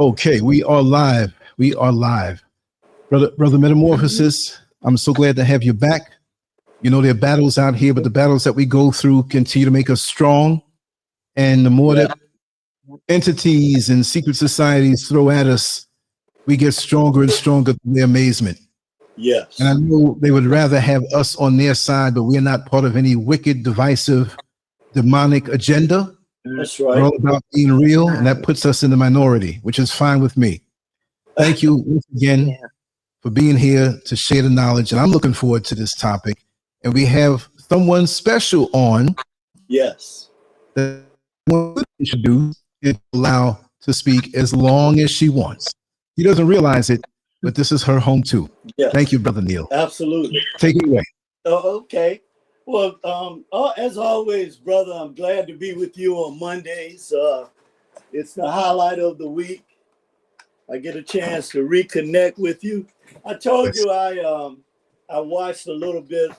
Okay, we are live. We are live. Brother Metamorphosis, I'm so glad to have you back. You know, there are battles out here, but the battles that we go through continue to make us strong. And the more that entities and secret societies throw at us, we get stronger and stronger through their amazement. Yes. And I know they would rather have us on their side, but we're not part of any wicked, divisive, demonic agenda. That's right. We're all about being real, and that puts us in the minority, which is fine with me. Thank you once again for being here to share the knowledge, and I'm looking forward to this topic. And we have someone special on. Yes. That we should do is allow to speak as long as she wants. She doesn't realize it, but this is her home too. Yes. Thank you, Brother Neil. Absolutely. Take it away. Okay. Well, as always, brother, I'm glad to be with you on Mondays. It's the highlight of the week. I get a chance to reconnect with you. I told you I watched a little bit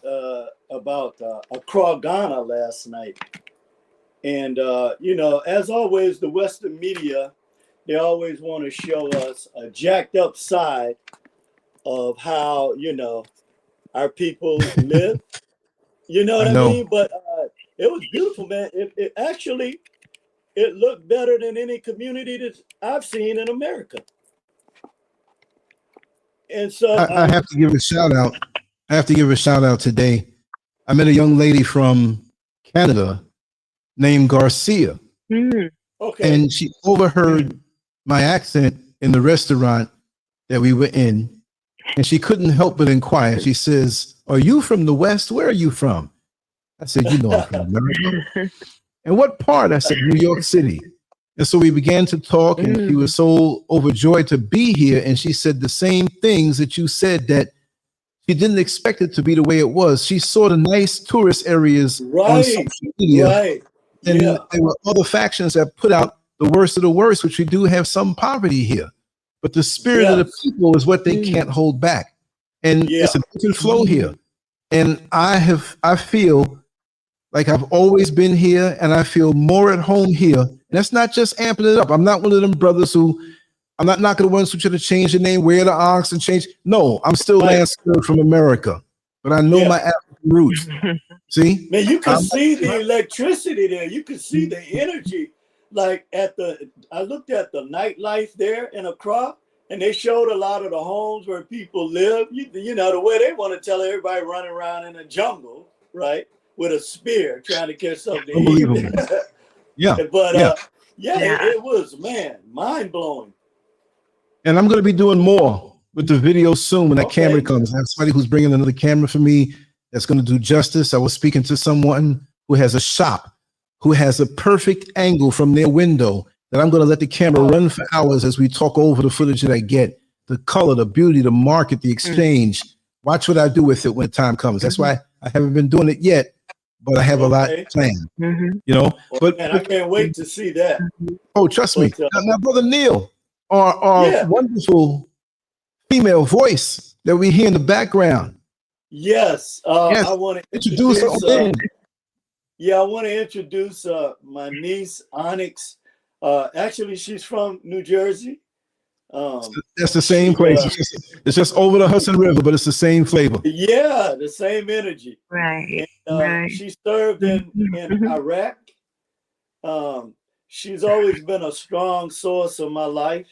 about Accra, Ghana last night. And, you know, as always, the Western media, they always want to show us a jacked up side of how, you know, our people live. You know what I mean? But it was beautiful, man. It actually, it looked better than any community that I've seen in America. And so I have to give a shout out. I have to give a shout out today. I met a young lady from Canada named Garcia. Okay. And she overheard my accent in the restaurant that we were in. And she couldn't help but inquire. She says, "Are you from the West? Where are you from?" I said, "You know I'm from America." "And what part?" I said, "New York City." And so we began to talk, and she was so overjoyed to be here. And she said the same things that you said, that she didn't expect it to be the way it was. She saw the nice tourist areas on social media. And there were other factions that put out the worst of the worst, which we do have some poverty here. But the spirit of the people is what they can't hold back. And it's a different flow here. And I feel like I've always been here, and I feel more at home here. And that's not just amping it up. I'm not one of them brothers who, I'm not knocking the ones who should have changed the name, wear the ox and change. No, I'm still LanceScurv from America, but I know my African roots. See? Man, you can see the electricity there. You can see the energy. Like I looked at the nightlife there in Accra, and they showed a lot of the homes where people live. You know, the way they want to tell everybody running around in a jungle, right? With a spear trying to catch something to eat. But it was, man, mind blowing. And I'm going to be doing more with the video soon when that camera comes. I have somebody who's bringing another camera for me that's going to do justice. I was speaking to someone who has a shop, who has a perfect angle from their window, that I'm going to let the camera run for hours as we talk over the footage that I get, the color, the beauty, the market, the exchange. Watch what I do with it when the time comes. That's why I haven't been doing it yet, but I have a lot planned. You know, but I can't wait to see that. Oh, trust me. Now, Brother Neil, our wonderful female voice that we hear in the background. Yes. I want to introduce her. I want to introduce my niece, Onyx. Actually, she's from New Jersey. That's the same place. It's just over the Hudson River, but it's the same flavor. Yeah, the same energy. Right. And, she served in Iraq. She's always been a strong source of my life.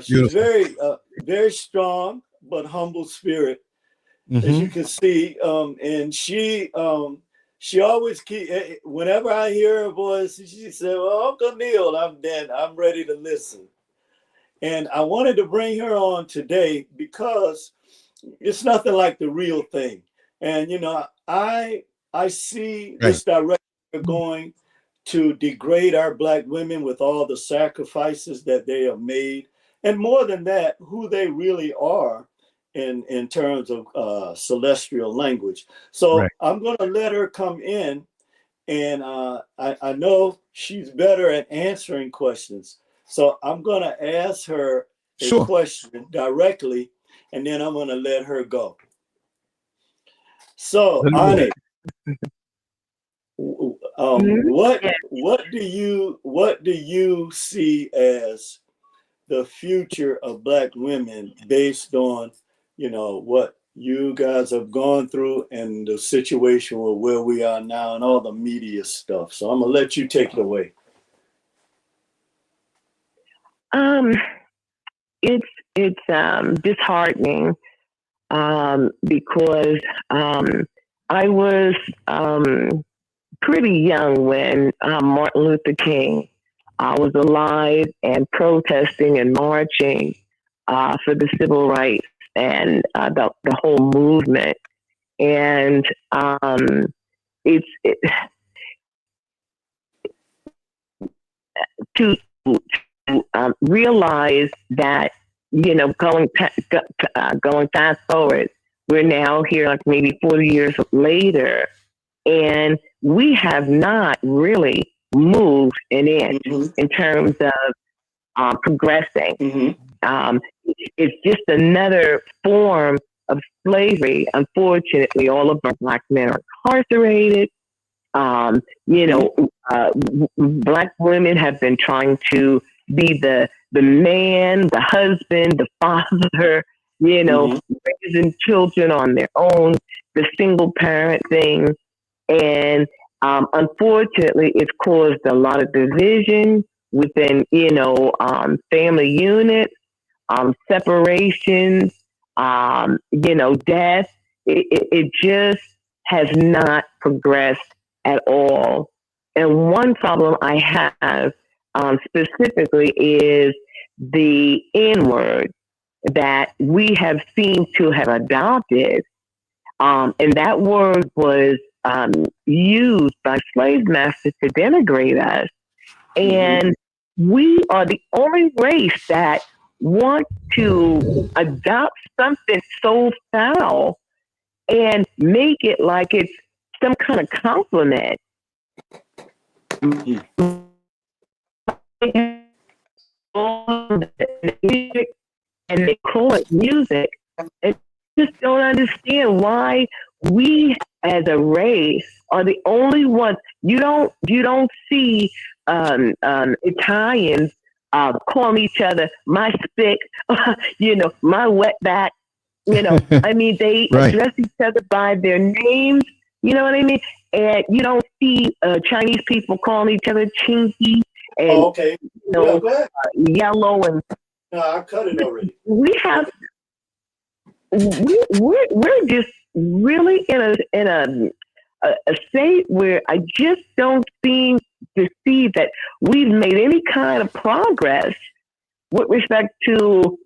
She's very strong, but humble spirit, as you can see. And she always whenever I hear her voice, she said, "Well, Uncle Neil, I'm ready to listen." And I wanted to bring her on today because it's nothing like the real thing. And, you know, I see this direction going to degrade our Black women with all the sacrifices that they have made. And more than that, who they really are in terms of celestial language. So I'm going to let her come in. And I know she's better at answering questions. So I'm going to ask her a question directly, and then I'm going to let her go. So, Ani, what do you see as the future of Black women based on, you know, what you guys have gone through and the situation where we are now and all the media stuff. So I'm gonna let you take it away. It's disheartening because I was pretty young when Martin Luther King was alive and protesting and marching for the civil rights and the whole movement. And it's to realize that, you know, going fast forward, we're now here like maybe 40 years later, and we have not really moved an inch in terms of progressing. It's just another form of slavery. Unfortunately, all of our Black men are incarcerated. You know, Black women have been trying to be the man, the husband, the father, you know, raising children on their own, the single parent thing. And unfortunately, it's caused a lot of division within, you know, family units, separations, you know, death. It just has not progressed at all. And one problem I have specifically is the N word that we have seemed to have adopted. And that word was used by slave masters to denigrate us. And we are the only race that want to adopt something so foul and make it like it's some kind of compliment. And they call it music. And just don't understand why we as a race are the only ones. You don't see Italians calling each other my spick, you know, my wetback. You know, I mean, they address each other by their names. You know what I mean? And you don't see Chinese people calling each other chinky and you know, yellow and. No, I cut it already. We're just really in a state where I just don't seem to see that we've made any kind of progress with respect to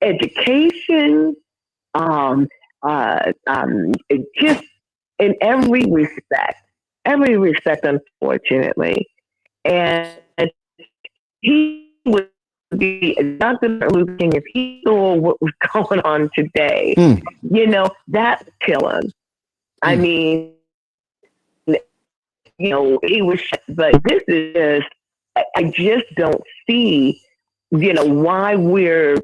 education, just in every respect, unfortunately. And he would be Dr. Martin Luther King if he saw what was going on today. You know, that would kill him. I mean, you know, he was, but this is just, I just don't see, you know, why we're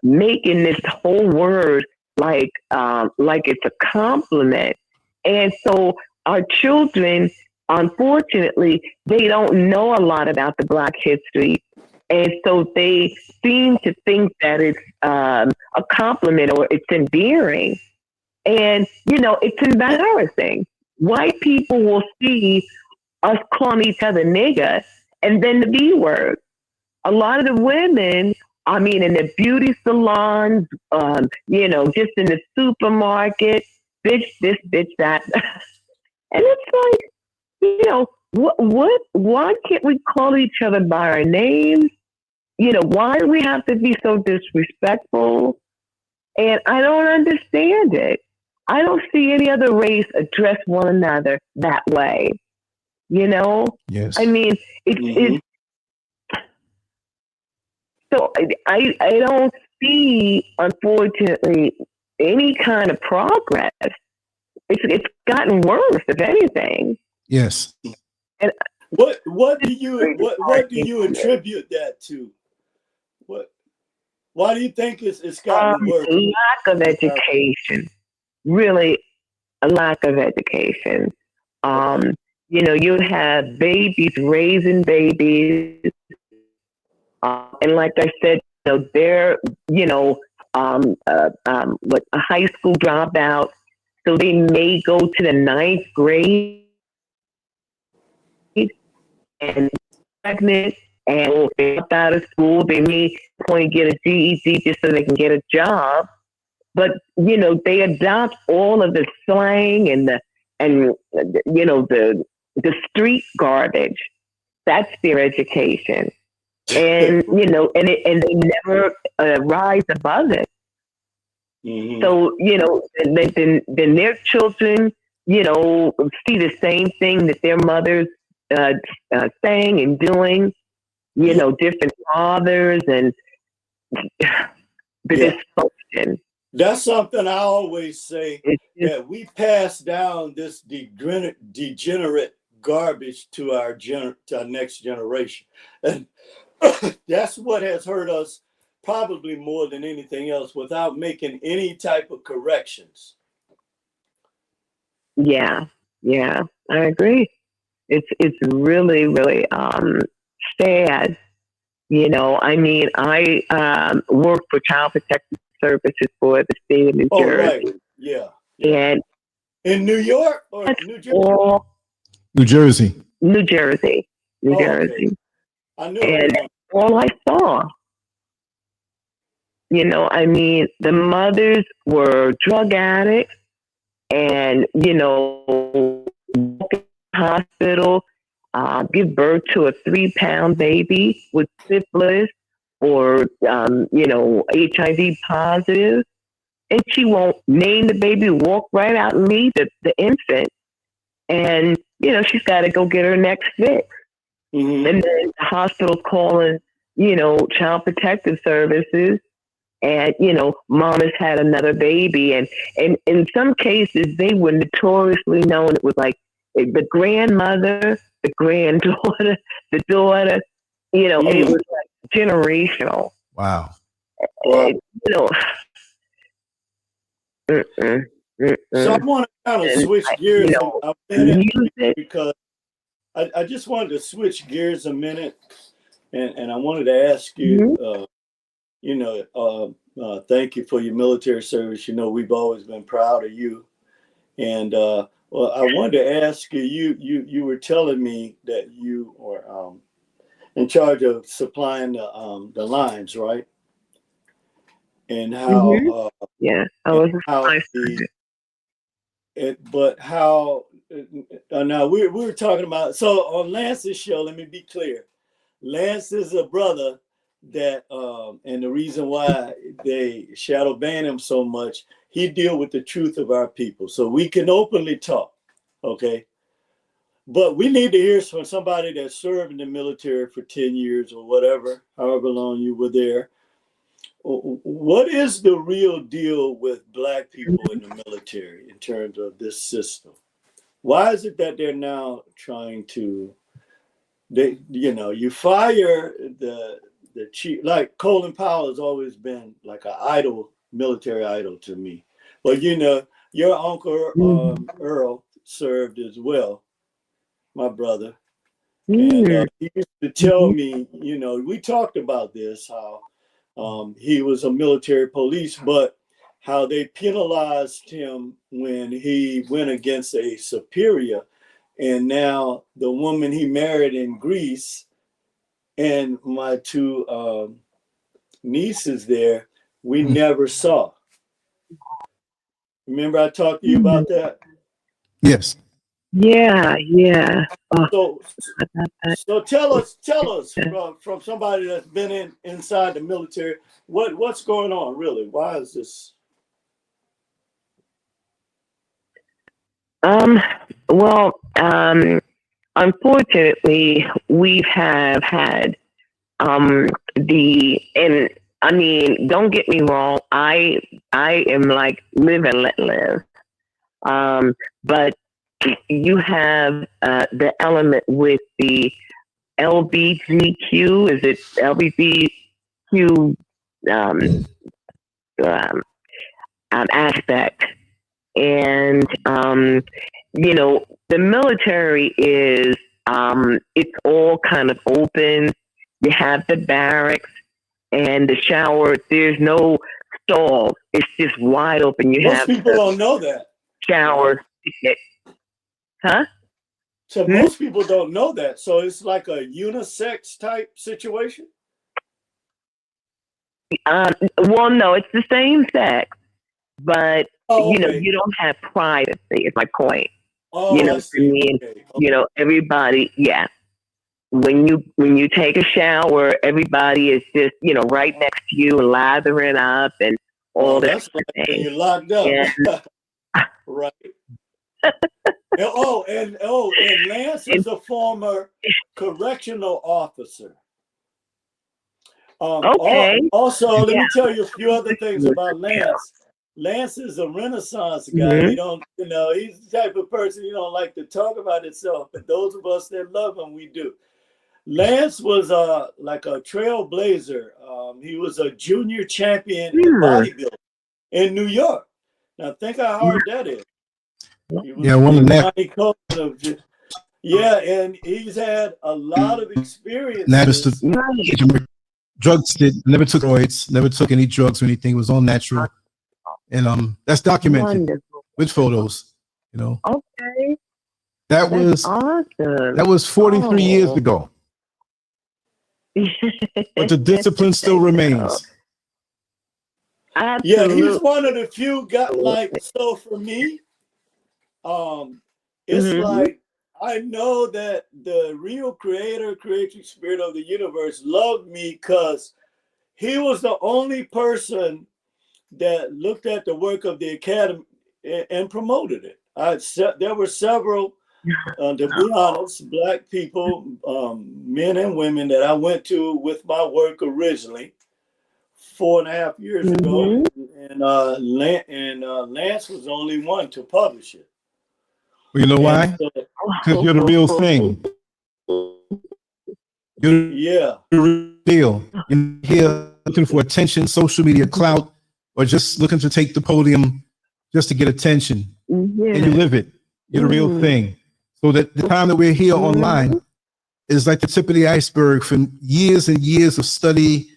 making this whole word like it's a compliment. And so our children, unfortunately, they don't know a lot about the Black history. And so they seem to think that it's a compliment or it's endearing. And, you know, it's embarrassing. White people will see us calling each other nigger and then the B word. A lot of the women, I mean, in the beauty salons, you know, just in the supermarket, bitch this, bitch that. And it's like, you know, why can't we call each other by our names? You know, why do we have to be so disrespectful? And I don't understand it. I don't see any other race address one another that way. You know? Yes. I mean, it's so I don't see, unfortunately, any kind of progress. It's gotten worse, if anything. Yes. And what do you attribute that to? Why do you think it's gotten worse? Lack of education. Really, a lack of education. you have babies raising babies, and like I said, they're what a high school dropout, so they may go to the ninth grade and pregnant, and they drop out of school. They may point get a GED just so they can get a job, but they adopt all of the slang and the street garbage. That's their education, and and they never rise above it. Mm-hmm. So then their children see the same thing that their mothers saying and doing. Different fathers and the dysfunction. That's something I always say, that we pass down this degenerate garbage to our next generation. And that's what has hurt us probably more than anything else, without making any type of corrections. Yeah, I agree. It's really, really sad. I mean, I work for Child Protective Services for the state of New Jersey. Right. Yeah. And in New York or New Jersey? New Jersey. New Jersey. Okay. I knew. And all I saw, I mean, the mothers were drug addicts and, hospital, give birth to a 3-pound baby with syphilis or, HIV positive. And she won't name the baby, walk right out and leave the infant. And, she's got to go get her next fix. Mm-hmm. And then the hospital calling, Child Protective Services. And, mom has had another baby. And in some cases, they were notoriously known. It was like the grandmother, the granddaughter, the daughter, and it was like generational. Wow. So I want to kind of switch gears because I just wanted to switch gears a minute, and I wanted to ask you, thank you for your military service. We've always been proud of you. And I wanted to ask you, you were telling me that you were in charge of supplying the lines, right? And how I was now we were talking about, so on Lance's show, let me be clear. Lance is a brother that and the reason why they shadow ban him so much, he deal with the truth of our people, so we can openly talk, okay? But we need to hear from somebody that served in the military for 10 years or whatever, however long you were there. What is the real deal with Black people in the military in terms of this system? Why is it that they're now trying to, you fire the chief, like Colin Powell has always been like an idol, military idol to me. But your uncle Earl served as well, my brother. And he used to tell me, we talked about this, how he was a military police, but how they penalized him when he went against a superior. And now the woman he married in Greece and my 2 nieces there, we never saw. Remember I talked to you about that? Yes. Yeah. So tell us from somebody that's been inside the military, what's going on really? Why is this? Well, unfortunately, we have had and I mean, don't get me wrong, I am like live and let live. But you have the element with the LBGQ, is it LBGQ aspect? And you know, the military is, it's all kind of open. You have the barracks and the shower. There's no stalls. It's just wide open. You Most have people don't know that. shower. Huh? So most people don't know that. So it's like a unisex type situation. Well, no, it's the same sex, but Oh, you know, okay. you don't have privacy. Is my point. Oh, You know, I see. I mean, Okay. you know, everybody, yeah. When you take a shower, everybody is just, you know, right next to you, lathering up and all Oh, that that's right. And thing. you're locked up. And Right. And Lance is a former correctional officer. okay, Also, let yeah. me tell you a few other things about Lance. Lance is a Renaissance guy. Mhm. He don't, you know, he's the type of person you don't like to talk about himself, but those of us that love him, we do. Lance was like a trailblazer. He was a junior champion in bodybuilding in New York. Now think how hard that is. He was one of the Johnny Cochran of yeah, and he's had a lot of experiences. drugs did never took steroids, never took any drugs or anything. It was all natural, and that's documented Wonderful. with photos. You know, Okay, that that's was awesome. 43 years ago, but the discipline still remains. Yeah, he's Absolutely. one of the few got like so for me. It's like I know that the real creative spirit of the universe loved me because he was the only person that looked at the work of the academy and promoted it. There were several, to be honest, Black people, men and women that I went to with my work originally 4.5 years ago, and Lance was the only one to publish it. Well, you know why? Because you're the real thing. You're the real. You're here looking for attention, social media clout, or just looking to take the podium just to get attention. And you live it. You're the real thing. So that the time that we're here online is like the tip of the iceberg from years and years of study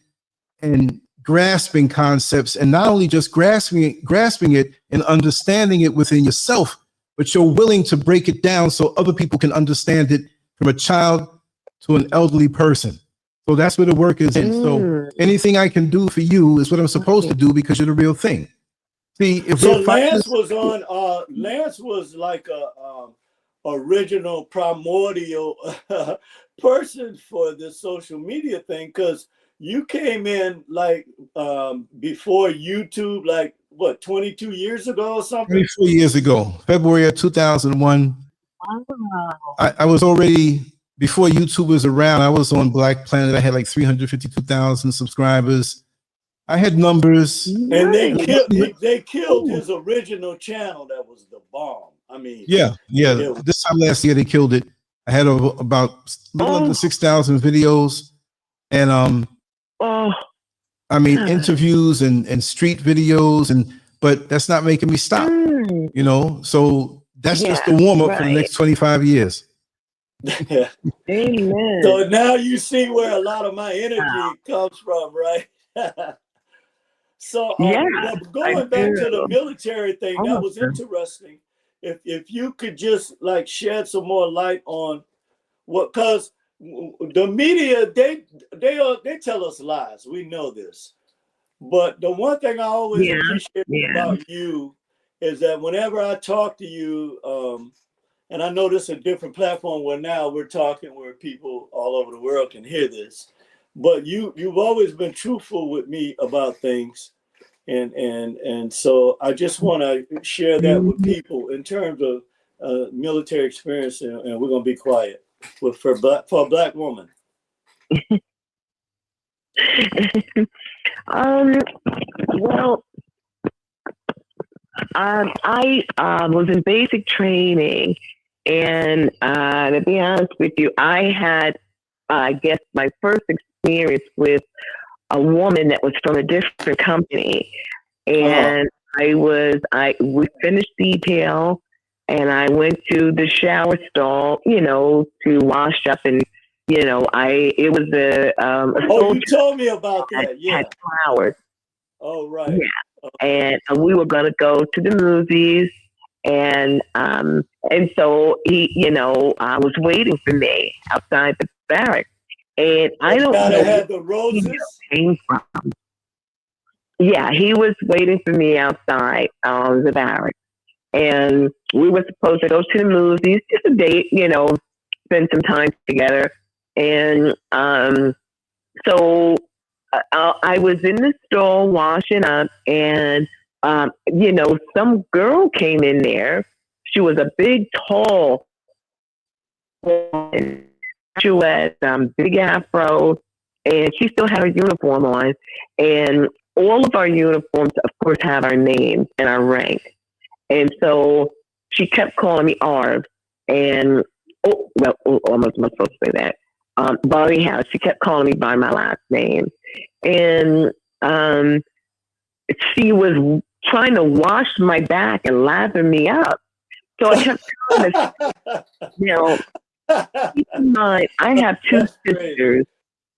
and grasping concepts, and not only just grasping it and understanding it within yourself, but you're willing to break it down so other people can understand it from a child to an elderly person. So that's where the work is in. So anything I can do for you is what I'm supposed to do because you're the real thing. See, if so Lance was on, Lance was like a original primordial person for the social media thing, because you came in like before YouTube, like what, 22 years ago or something? 24 years ago, February of 2001. I was already, before YouTube was around, I was on Black Planet. I had like 352,000 subscribers. I had numbers. And they killed his original channel that was the bomb. I mean, yeah. This time last year they killed it. I had about a little under 6,000 videos, and I mean interviews and street videos, but that's not making me stop. You know, so that's just the warm up for the next 25 years. Amen. So now you see where a lot of my energy comes from, right? So going back to the military thing, that was interesting. If you could just like shed some more light on what, because the media, they tell us lies. We know this. But the one thing I always appreciate about you is that whenever I talk to you, and I know this is a different platform where now we're talking where people all over the world can hear this, but you've always been truthful with me about things. And so I just want to share that with people in terms of military experience, and we're going to be quiet for a Black woman. Well, I was in basic training, and to be honest with you, I had, I guess, my first experience with a woman that was from a different company, and we finished detail, and I went to the shower stall, to wash up, and it was a Oh, you soldier told me about that that. Yeah. had flowers. Oh, right. Yeah, and we were gonna go to the movies, and so he, was waiting for me outside the barracks, and I The don't guy know that where had the he roses. came from. Yeah, he was waiting for me outside the barracks, and we were supposed to go to the movies, just a date, spend some time together, and so I was in the store washing up, and some girl came in there. She was a big, tall woman. She had big afro, and she still had her uniform on. And all of our uniforms, of course, have our names and our rank. And so she kept calling me Arv, and almost not supposed to say that. Barney House. She kept calling me by my last name, and she was trying to wash my back and lathering me up. So I kept telling her, keep in mind, I have two sisters.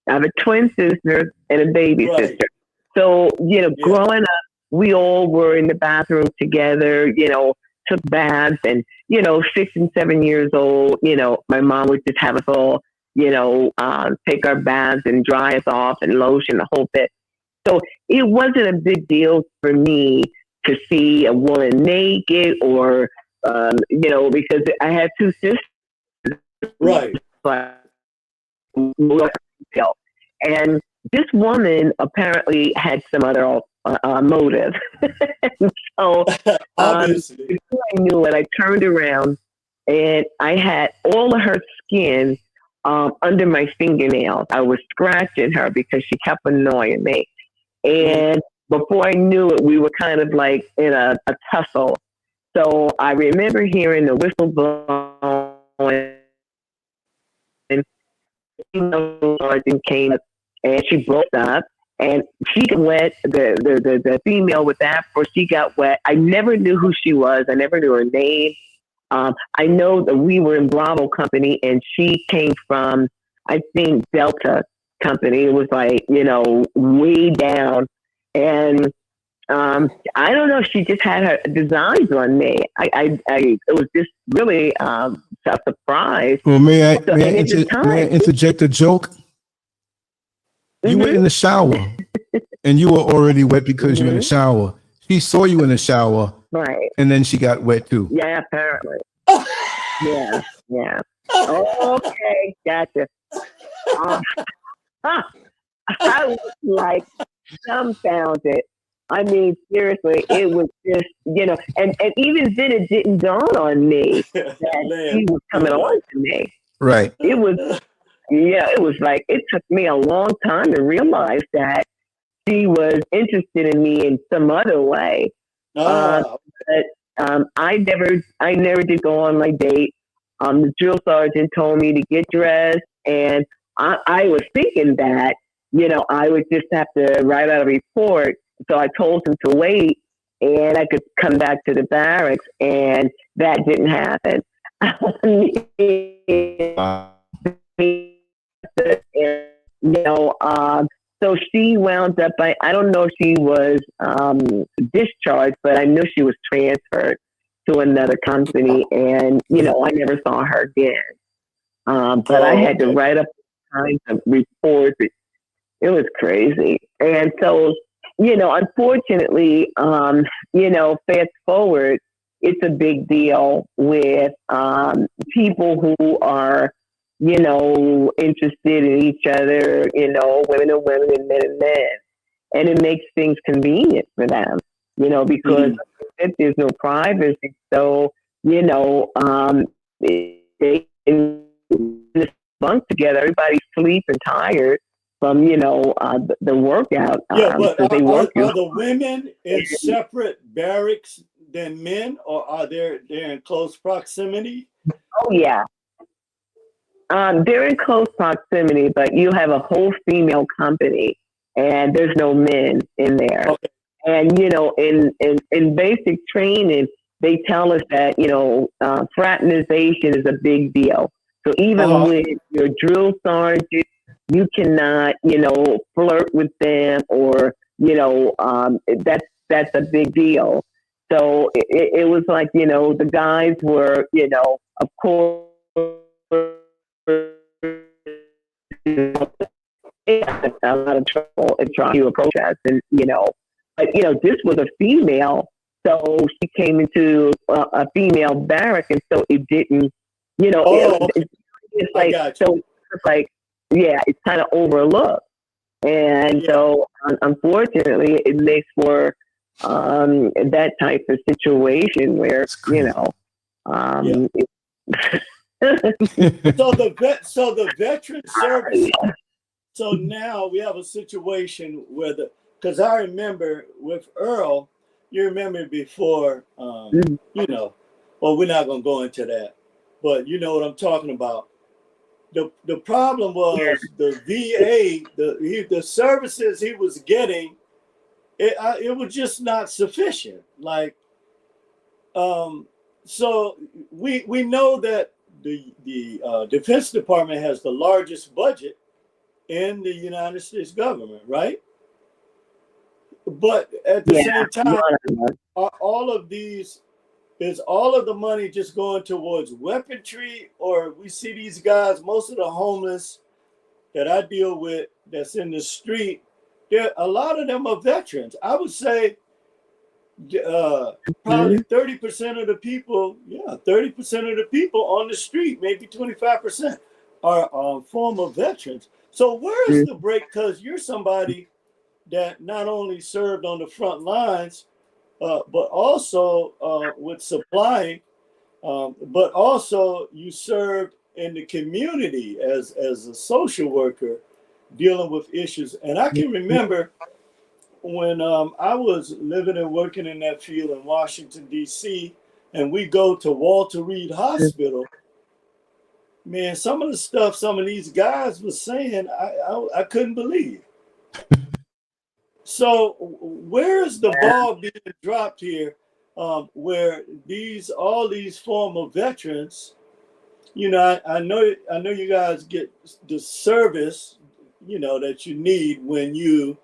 I have a twin sister and a baby sister. So, growing up, we all were in the bathroom together, took baths, and, 6 and 7 years old, my mom would just have us all, take our baths and dry us off and lotion, the whole bit. So it wasn't a big deal for me to see a woman naked or, because I had two sisters. Right. But, and this woman apparently had some other motive. So before I knew it, I turned around and I had all of her skin under my fingernails. I was scratching her because she kept annoying me. And before I knew it, we were kind of like in a tussle. So I remember hearing the whistle blowing, and the sergeant came up, and she broke up, and she got wet. The female with that, or she got wet. I never knew who she was. I never knew her name. I know that we were in Bravo Company, and she came from, I think, Delta Company. It was like, way down. And I don't know. She just had her designs on me. It was just really a surprise. Well, may I interject a joke? You were in the shower, and you were already wet because you're in the shower. She saw you in the shower, right? And then she got wet too. Yeah, apparently. Yeah. Okay, gotcha. I was like dumbfounded. I mean, seriously, it was just, and even then it didn't dawn on me that she was coming on to me. Right. It was like, it took me a long time to realize that she was interested in me in some other way. But I never did go on my date. The drill sergeant told me to get dressed, and I was thinking that, I would just have to write out a report. So I told him to wait, and I could come back to the barracks, and that didn't happen. So she wound up, I don't know if she was discharged, but I knew she was transferred to another company, and, I never saw her again. But I had to write up kinds of reports. It was crazy. And so, unfortunately, fast forward, it's a big deal with people who are, interested in each other, women and women and men. And it makes things convenient for them, because there's no privacy. So, they in this bunk together, everybody's sleeping tired from, the workout. But are the women in separate barracks than men, or are they're in close proximity? Oh, yeah. They're in close proximity, but you have a whole female company, and there's no men in there. Okay. And, in basic training, they tell us that, fraternization is a big deal. So even with your drill sergeant, you cannot, flirt with them, or, that's a big deal. So it was like, the guys were, of course, a lot of trouble in trying to approach us. And, but, this was a female. So she came into a female barrack. And so it didn't, it's like, so it's like, yeah, it's kind of overlooked. And so, unfortunately, it makes for that type of situation where, So the veteran service. So now we have a situation where because I remember with Earl, you remember before, well, we're not going to go into that, but you know what I'm talking about. The problem was the VA, the services he was getting, it was just not sufficient. Like, so we know that the Defense Department has the largest budget in the United States government, right? But at the same time, is all of the money just going towards weaponry, or we see these guys, most of the homeless that I deal with that's in the street, a lot of them are veterans. I would say probably 30% of the people, 30% of the people on the street, maybe 25% are former veterans. So where is the break? Because you're somebody that not only served on the front lines, but also with supplying, but also you served in the community as a social worker dealing with issues. And I can remember when I was living and working in that field in Washington, D.C., and we go to Walter Reed Hospital, man, some of the stuff some of these guys were saying, I couldn't believe. So where is the ball being dropped here, where all these former veterans, I know you guys get the service, that you need when you're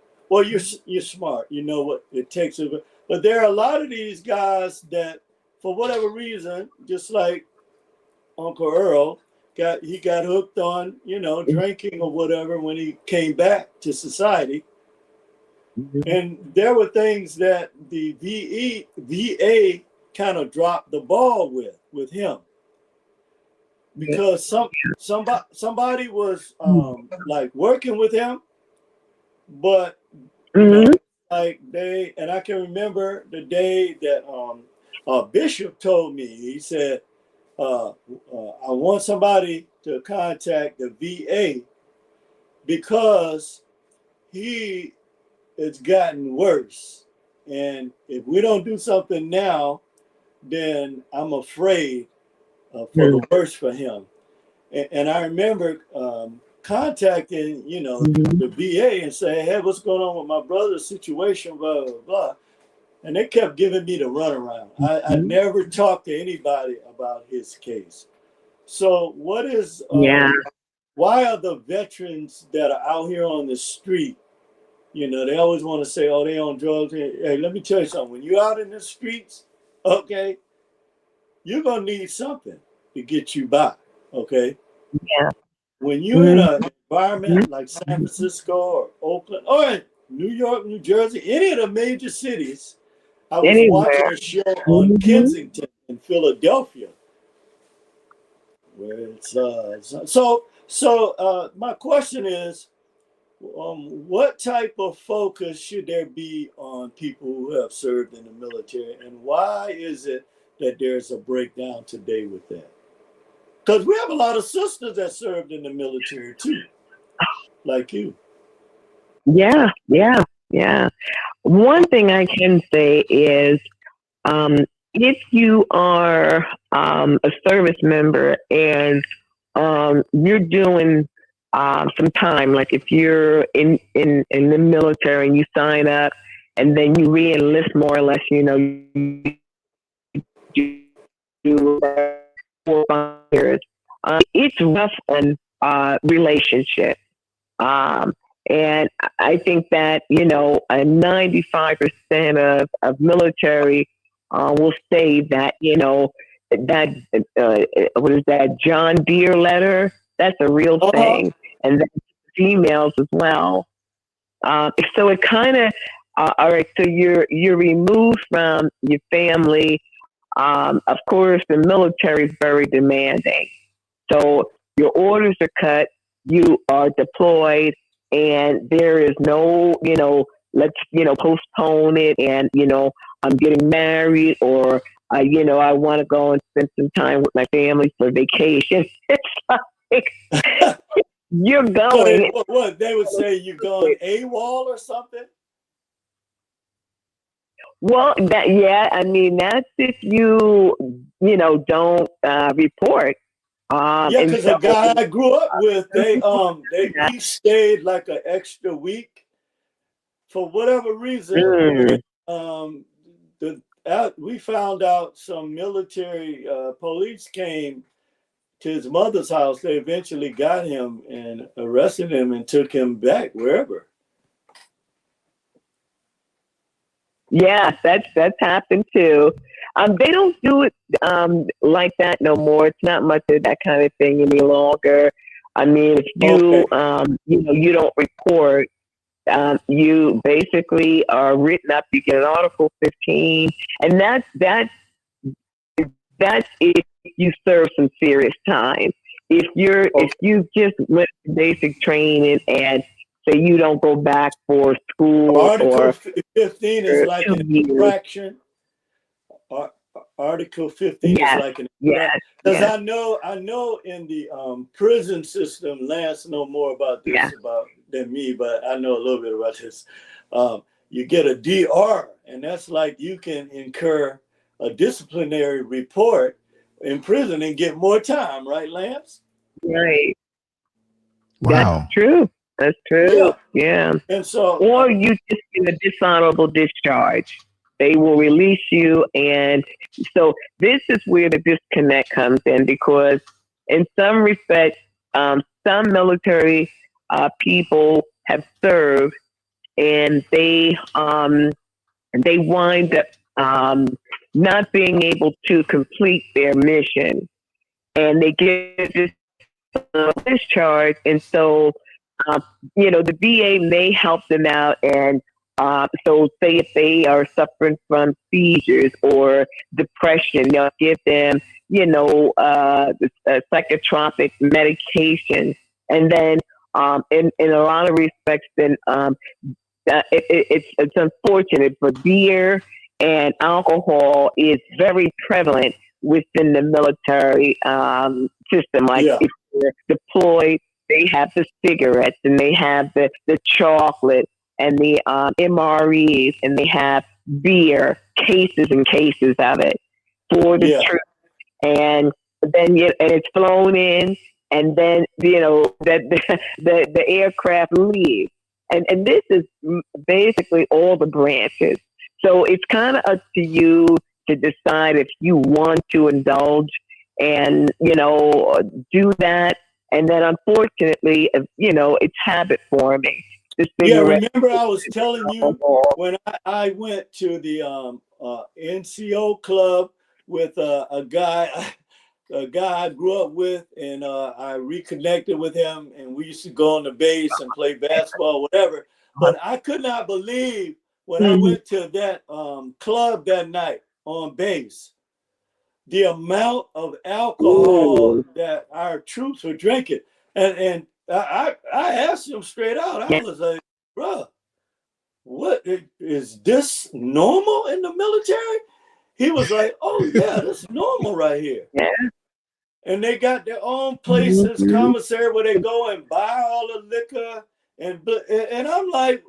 smart, you know what it takes. But there are a lot of these guys that, for whatever reason, just like Uncle Earl, got hooked on, drinking or whatever when he came back to society. And there were things that the VA kind of dropped the ball with him, because somebody was like working with him, but like and I can remember the day that Bishop told me, he said, I want somebody to contact the VA because it's gotten worse. And if we don't do something now, then I'm afraid for the worst for him. And I remember contacting, the VA and saying, hey, what's going on with my brother's situation, blah, blah, blah. And they kept giving me the runaround. I never talked to anybody about his case. So what is, why are the veterans that are out here on the street, they always want to say, oh, they on drugs. Hey, let me tell you something. When you're out in the streets, okay, you're going to need something to get you by, okay? Yeah. When you're in an environment like San Francisco or Oakland or New York, New Jersey, any of the major cities, I was watching a show on Kensington in Philadelphia, where it's so my question is, what type of focus should there be on people who have served in the military, and why is it that there's a breakdown today with that? Because we have a lot of sisters that served in the military too, like you. Yeah. One thing I can say is, if you are a service member and you're doing some time, like if you're in the military and you sign up and then you re-enlist more or less, you do 4 years. It's rough on relationship. And I think that, 95% of military will say that, that, what is that, John Deere letter? That's a real thing. And then females as well. So it kind of, all right, so you're removed from your family. Of course, the military is very demanding. So your orders are cut, you are deployed, and there is no, let's, postpone it, and, I'm getting married, or, I want to go and spend some time with my family for vacation. It's like, you're going. What they would say, you're going AWOL or something? Well, that's if you, don't report. Yeah, because a guy I grew up with, he stayed like an extra week for whatever reason. We found out some military police came to his mother's house. They eventually got him and arrested him and took him back wherever. Yeah, that's happened too. They don't do it like that no more. It's not much of that kind of thing any longer. I mean, if you you don't report, you basically are written up. You get an Article 15, and that's if you serve some serious time. If you just went to basic training and say you don't go back for school, Article 15 is like an infraction. Article 15 is like an infraction. Because I know in the prison system, Lance know more about this than me, but I know a little bit about this. You get a DR, and that's like you can incur a disciplinary report in prison and get more time, right, Lance? Right. Wow. That's true. That's true. Yeah. And so, or you just get a dishonorable discharge. They will release you. And so this is where the disconnect comes in, because in some respects, some military people have served, and they wind up not being able to complete their mission, and they get this discharge. And so, the VA may help them out, and so say if they are suffering from seizures or depression, they'll give them, psychotropic medication. And then in a lot of respects, then it's unfortunate, but beer and alcohol is very prevalent within the military system. Like if you're deployed, they have the cigarettes, and they have the chocolate, and the MREs, and they have beer, cases and cases of it for the troops. And then and it's flown in, and then the aircraft leaves. And this is basically all the branches. So it's kind of up to you to decide if you want to indulge and, do that. And then unfortunately, it's habit forming. Remember I was telling you when I went to the NCO club with a guy I grew up with, and I reconnected with him, and we used to go on the base and play basketball, whatever. But I could not believe when I went to that club that night on base, the amount of alcohol that our troops were drinking. And I asked him straight out, I was like, bro, what is this normal in the military? He was like, oh yeah, this is normal right here. Yeah. And they got their own places, commissary, where they go and buy all the liquor. And I'm like,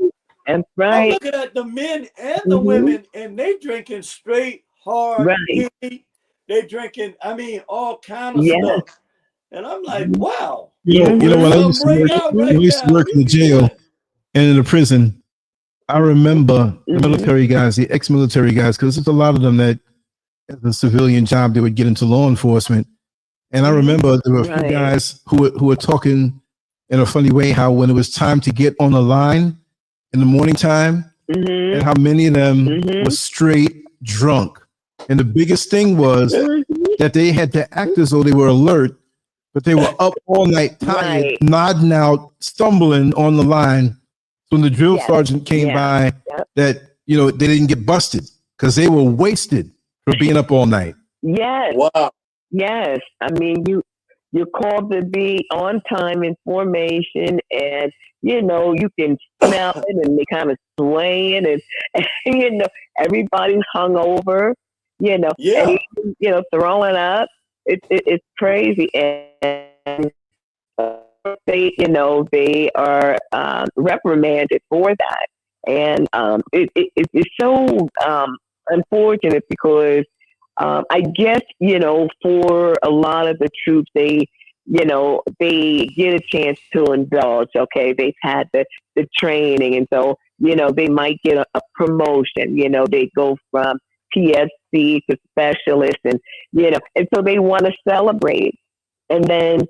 I'm looking at the men and the women, and they drinking straight, hard, heat. They drinking, all kind of stuff. And I'm like, wow. When I used to work in the jail and in the prison, I remember the military guys, the ex-military guys, because there's a lot of them that as a civilian job, they would get into law enforcement. And I remember there were a few guys who were talking in a funny way how when it was time to get on the line in the morning time, and how many of them were straight drunk. And the biggest thing was that they had to act as though they were alert, but they were up all night, tired, nodding out, stumbling on the line. When the drill sergeant came by, that, you know, they didn't get busted because they were wasted for being up all night. Yes. Wow. Yes. I mean, you're called to be on time in formation, and you know you can smell it, and they kind of swaying, and you know everybody's hung over, you know, and you know throwing up. It's crazy, and they are reprimanded for that, and it's so unfortunate because I guess for a lot of the troops they get a chance to indulge. Okay, they've had the training, and so they might get a promotion. They go from PFC to specialist, and and so they want to celebrate, and then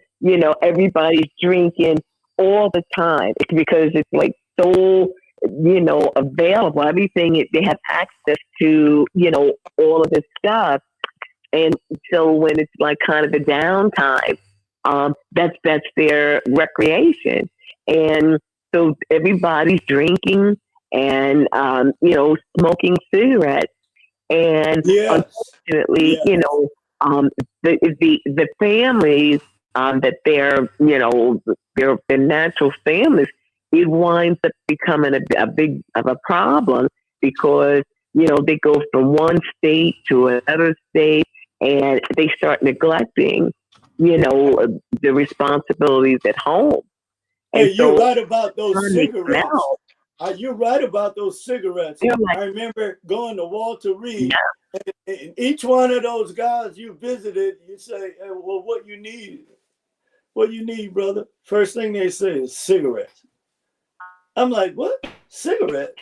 everybody's drinking all the time because it's like so available. Everything they have access to, all of this stuff, and so when it's like kind of the downtime, that's their recreation, and so everybody's drinking and smoking cigarettes, and unfortunately, the families that they're their natural families, it winds up becoming a big of a problem because they go from one state to another state and they start neglecting the responsibilities at home. Hey, you're right about those cigarettes. You're right about those cigarettes. I remember going to Walter Reed, and each one of those guys you visited, you say, hey, well, what you need? What you need, brother? First thing they say is cigarettes. I'm like, what? Cigarette?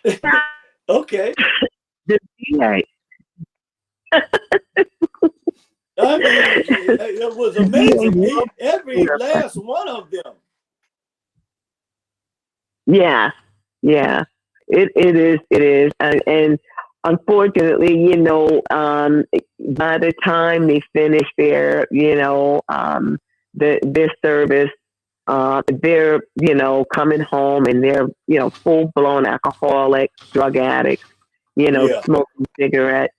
Okay. I mean, it was amazing. Every last one of them. Yeah. It is. And unfortunately, by the time they finish their, their service, they're, coming home and they're, full-blown alcoholics, drug addicts, smoking cigarettes.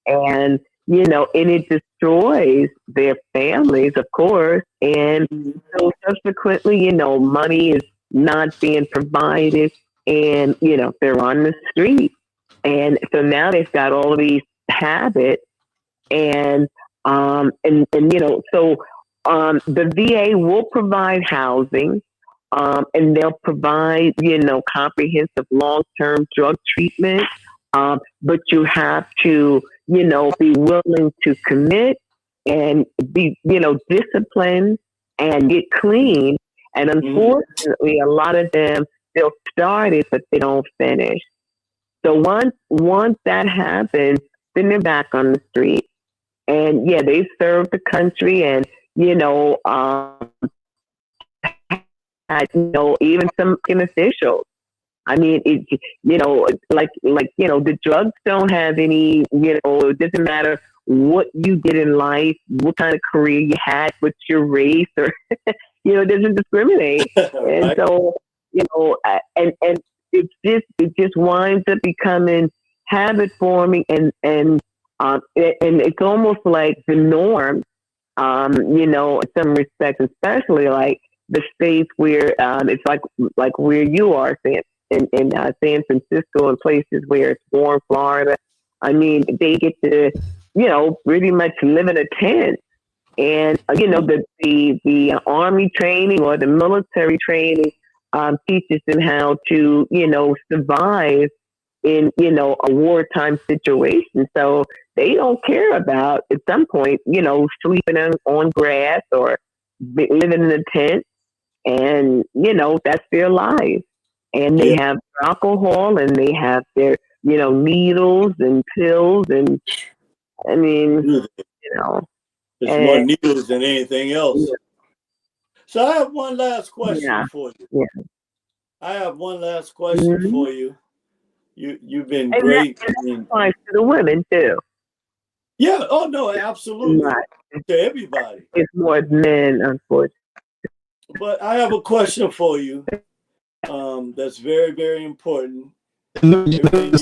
And, and it destroys their families, of course. And so subsequently, money is not being provided, and, they're on the street. And so now they've got all of these habits, and so the VA will provide housing, and they'll provide, comprehensive long-term drug treatment. But you have to, be willing to commit and be, disciplined and get clean. And unfortunately, a lot of them, they'll start it, but they don't finish. So once that happens, then they're back on the street. And yeah, they serve the country, and even some officials. I mean, the drugs don't have any. It doesn't matter what you did in life, what kind of career you had, what's your race, or it doesn't discriminate. And so and it just winds up becoming habit forming, and it's almost like the norm. In some respects, especially like the states where it's like where you are, in San Francisco and places where it's warm, Florida. I mean, they get to pretty much live in a tent, and the army training or the military training teaches them how to survive in a wartime situation. So they don't care about, at some point, sleeping on grass or living in a tent, and that's their life. And they have alcohol, and they have their needles and pills, and I mean, Do they? It's more needles than anything else. Yeah. So I have one last question for you. Yeah. I have one last question for you. You've been great. That applies to the women too. Yeah. Oh no, absolutely. Right. To everybody. It's more men, unfortunately. But I have a question for you. That's very, very important. Everything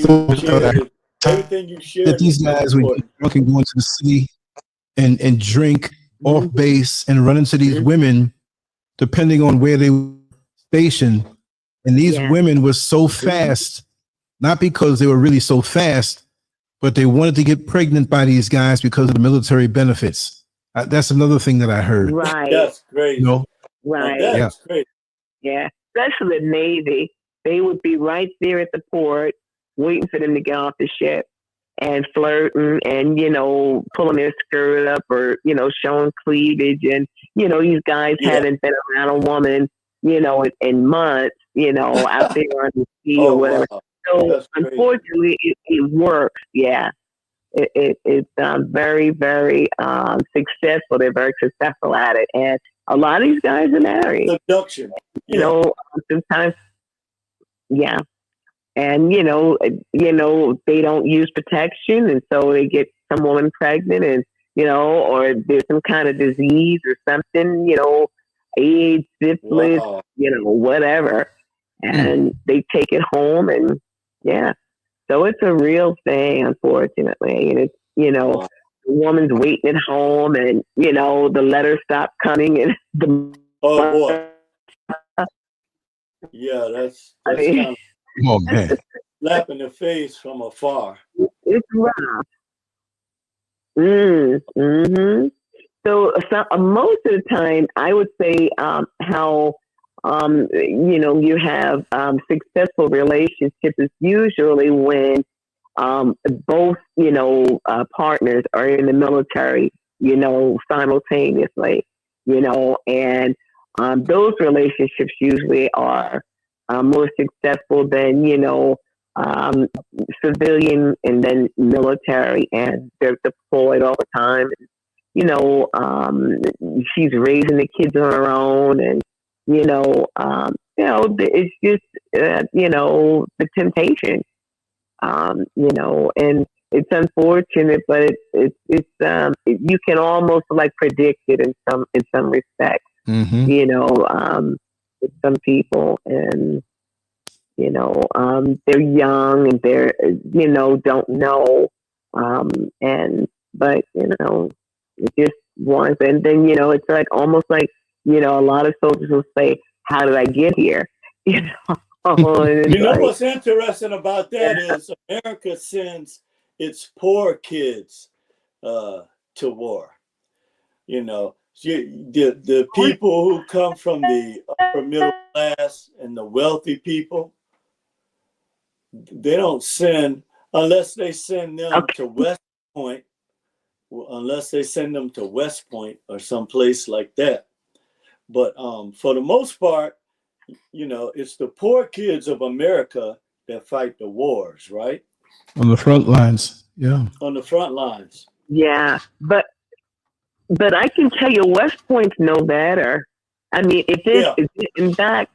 you shared that these guys would get drunk and go into the city and drink off base and run into these women, depending on where they were stationed. And these women were so fast, not because they were really so fast, but they wanted to get pregnant by these guys because of the military benefits. That's another thing that I heard. Right. That's crazy. You know? Right. That's crazy. Yeah. Especially the Navy. They would be right there at the port waiting for them to get off the ship and flirting and, pulling their skirt up or, showing cleavage. And, these guys haven't been around a woman, in months, out there on the sea or whatever. Wow. So unfortunately, it works. Yeah. It's very, very successful. They're very successful at it. And a lot of these guys are married. Seduction. Sometimes, yeah. And, they don't use protection. And so they get some woman pregnant and, or there's some kind of disease or something, AIDS, syphilis, whatever. And they take it home and, so it's a real thing, unfortunately. And it's, the woman's waiting at home and, the letters stop coming and the... Oh, boy. Yeah, that's kind of... Oh, man. Slap in the face from afar. It's rough. Mm-hmm. So most of the time, I would say how, you have successful relationships is usually when both, partners are in the military, simultaneously, and those relationships usually are more successful than, civilian and then military, and they're deployed all the time. She's raising the kids on her own, and it's just the temptation, and it's unfortunate, but it's you can almost like predict it in some respects, with some people, and they're young and they're don't know, but it just wants, and then it's like almost like a lot of soldiers will say, "How did I get here?" What's interesting about that is America sends its poor kids to war. The people who come from the upper middle class and the wealthy people, they don't send, unless they send them to West Point, or someplace like that. But for the most part, it's the poor kids of America that fight the wars, right? On the front lines, yeah. On the front lines. Yeah, but I can tell you, West Point's no better. I mean, in fact,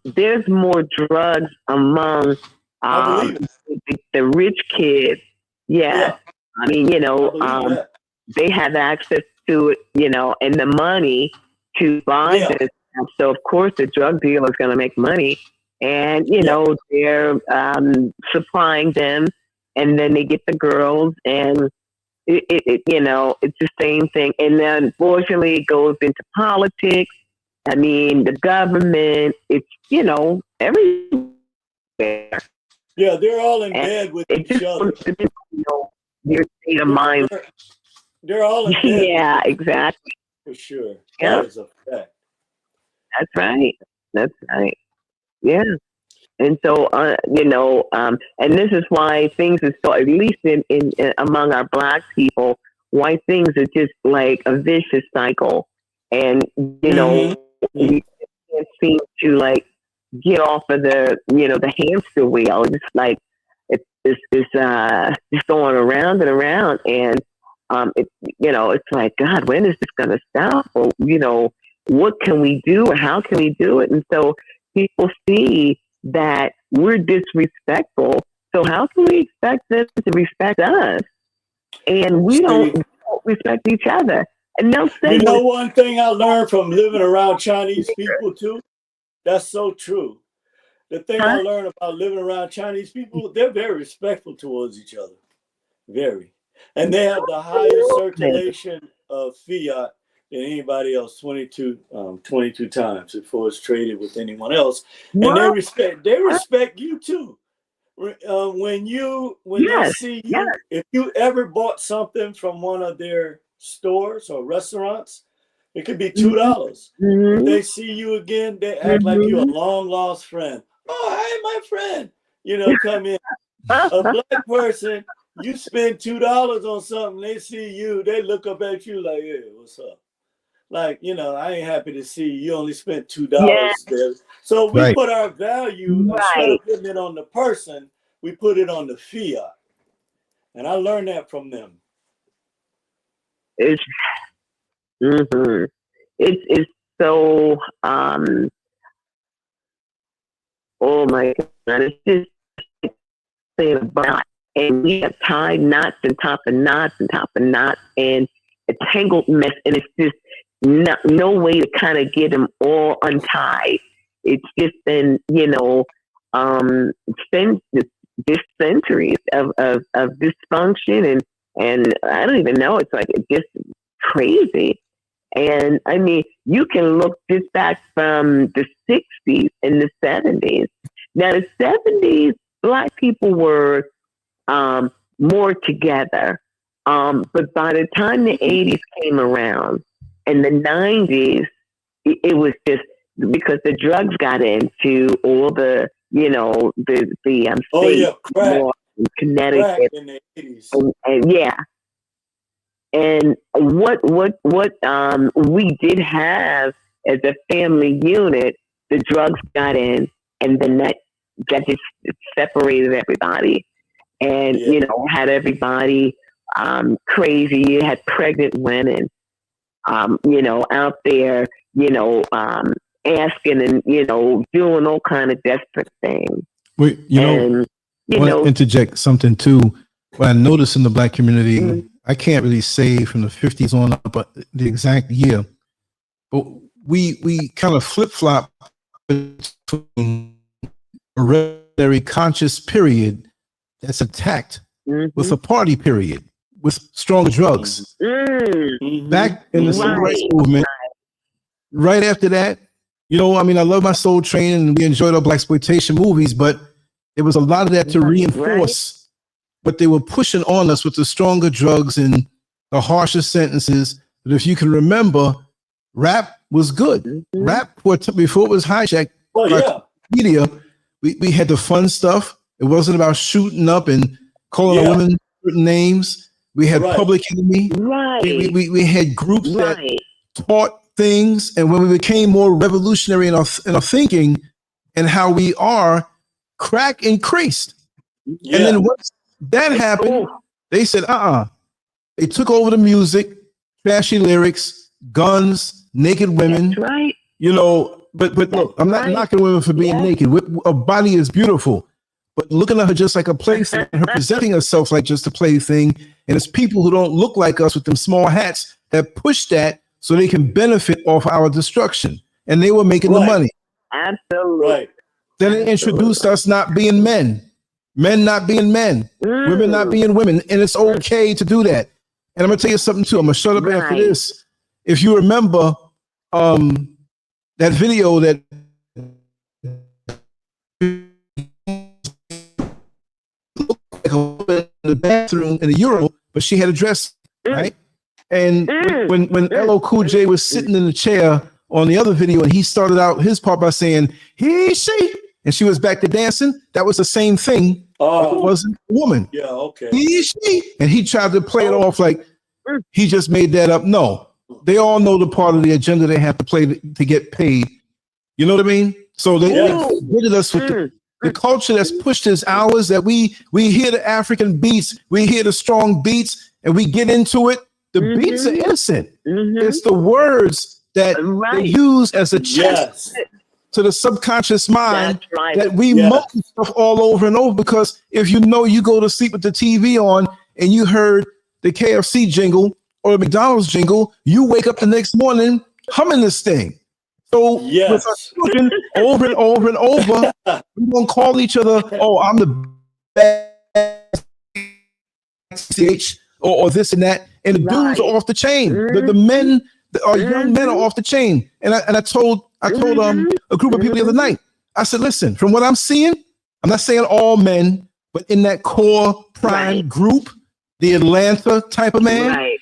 there's more drugs among the rich kids. Yeah. I mean, they have access to it, and the money to buy this. So of course the drug dealer is going to make money, and they're supplying them, and then they get the girls, and it's the same thing. And then unfortunately it goes into politics. I mean, the government, it's everywhere. Yeah, they're all in bed with each other. Your state of mind. They're all in bed. Yeah, exactly. For sure. Yeah. That is a fact. That's right. Yeah. And so, and this is why things are so, at least in among our Black people, why things are just like a vicious cycle. And, we can't seem to like get off of the hamster wheel. It's like, it's just going around and around, and it's like, God, when is this going to stop? Or what can we do, or how can we do it? And so people see that we're disrespectful. So how can we expect them to respect us? And we don't respect each other. And they'll say, one thing I learned from living around Chinese people too. That's so true. The thing I learned about living around Chinese people, they're very respectful towards each other. Very. And they have the highest circulation of fiat than anybody else, 22 times before it's traded with anyone else. And they respect you too. When they see you, if you ever bought something from one of their stores or restaurants, it could be $2. If they see you again, they act like you're a long lost friend. Oh, hey, my friend, come in. A black person, you spend $2 on something, they see you, they look up at you like, hey, what's up? Like, I ain't happy to see you only spent $2 there. So we put our value, instead of putting it on the person, we put it on the fiat. And I learned that from them. It's so oh my God, it's just saying about, and we have tied knots and top of knots and top of knots and a tangled mess, and it's just no way to kind of get them all untied. It's just been centuries of dysfunction, and I don't even know, it's like it's just crazy. And I mean, you can look just back from the 60s and the 70s. Now, the 70s, Black people were more together. But by the time the 80s came around and the 90s, it was just because the drugs got into all the, crack. Connecticut. Crack in the 80s. And what we did have as a family unit, the drugs got in, and then that just separated everybody, and had everybody crazy. You had pregnant women, out there, asking and doing all kind of desperate things. Wait, I want to interject something too. What I noticed in the Black community, I can't really say from the 50s on up, but the exact year, but we kind of flip-flop between a hereditary conscious period that's attacked with a party period with stronger drugs. Back in the civil rights movement, right after that, I love my Soul Train and we enjoyed our blaxploitation movies, but there was a lot of that to reinforce what they were pushing on us with the stronger drugs and the harsher sentences. But if you can remember, rap was good. Rap, before it was hijacked by media, we had the fun stuff. It wasn't about shooting up and calling a woman certain names. We had Public Enemy. We had groups that taught things. And when we became more revolutionary in our thinking and how we are, crack increased. And then once that happened, they said, They took over the music, trashy lyrics, guns, naked women. That's right. But look, I'm not knocking women for being naked. A body is beautiful. But looking at her just like a plaything, her presenting herself like just a plaything, and it's people who don't look like us with them small hats that push that so they can benefit off our destruction. And they were making the money. Absolutely. Right. Then they introduced us not being men not being men, women not being women, and it's okay to do that. And I'm gonna tell you something too. I'm gonna shut up after this. If you remember that video that looked like a woman in the bathroom in a urinal, but she had a dress, right? And when LL Cool J was sitting in the chair on the other video, and he started out his part by saying, he, she, and she was back to dancing, that was the same thing. It wasn't a woman. Yeah, okay. He, she, and he tried to play it off like he just made that up. No, they all know the part of the agenda they have to play to get paid. You know what I mean? So they did us with the culture that's pushed us hours that we hear the African beats, we hear the strong beats, and we get into it. The beats are innocent. It's the words that they use as a check to the subconscious mind that we moan stuff all over and over. Because if you know you go to sleep with the TV on and you heard the KFC jingle or the McDonald's jingle, you wake up the next morning humming this thing. So with our children, over and over and over, we don't call each other, oh, I'm the best or this and that. And the dudes are off the chain. The men, our young men are off the chain. And I told a group of people the other night, I said, listen, from what I'm seeing, I'm not saying all men, but in that core prime group, the Atlanta type of man,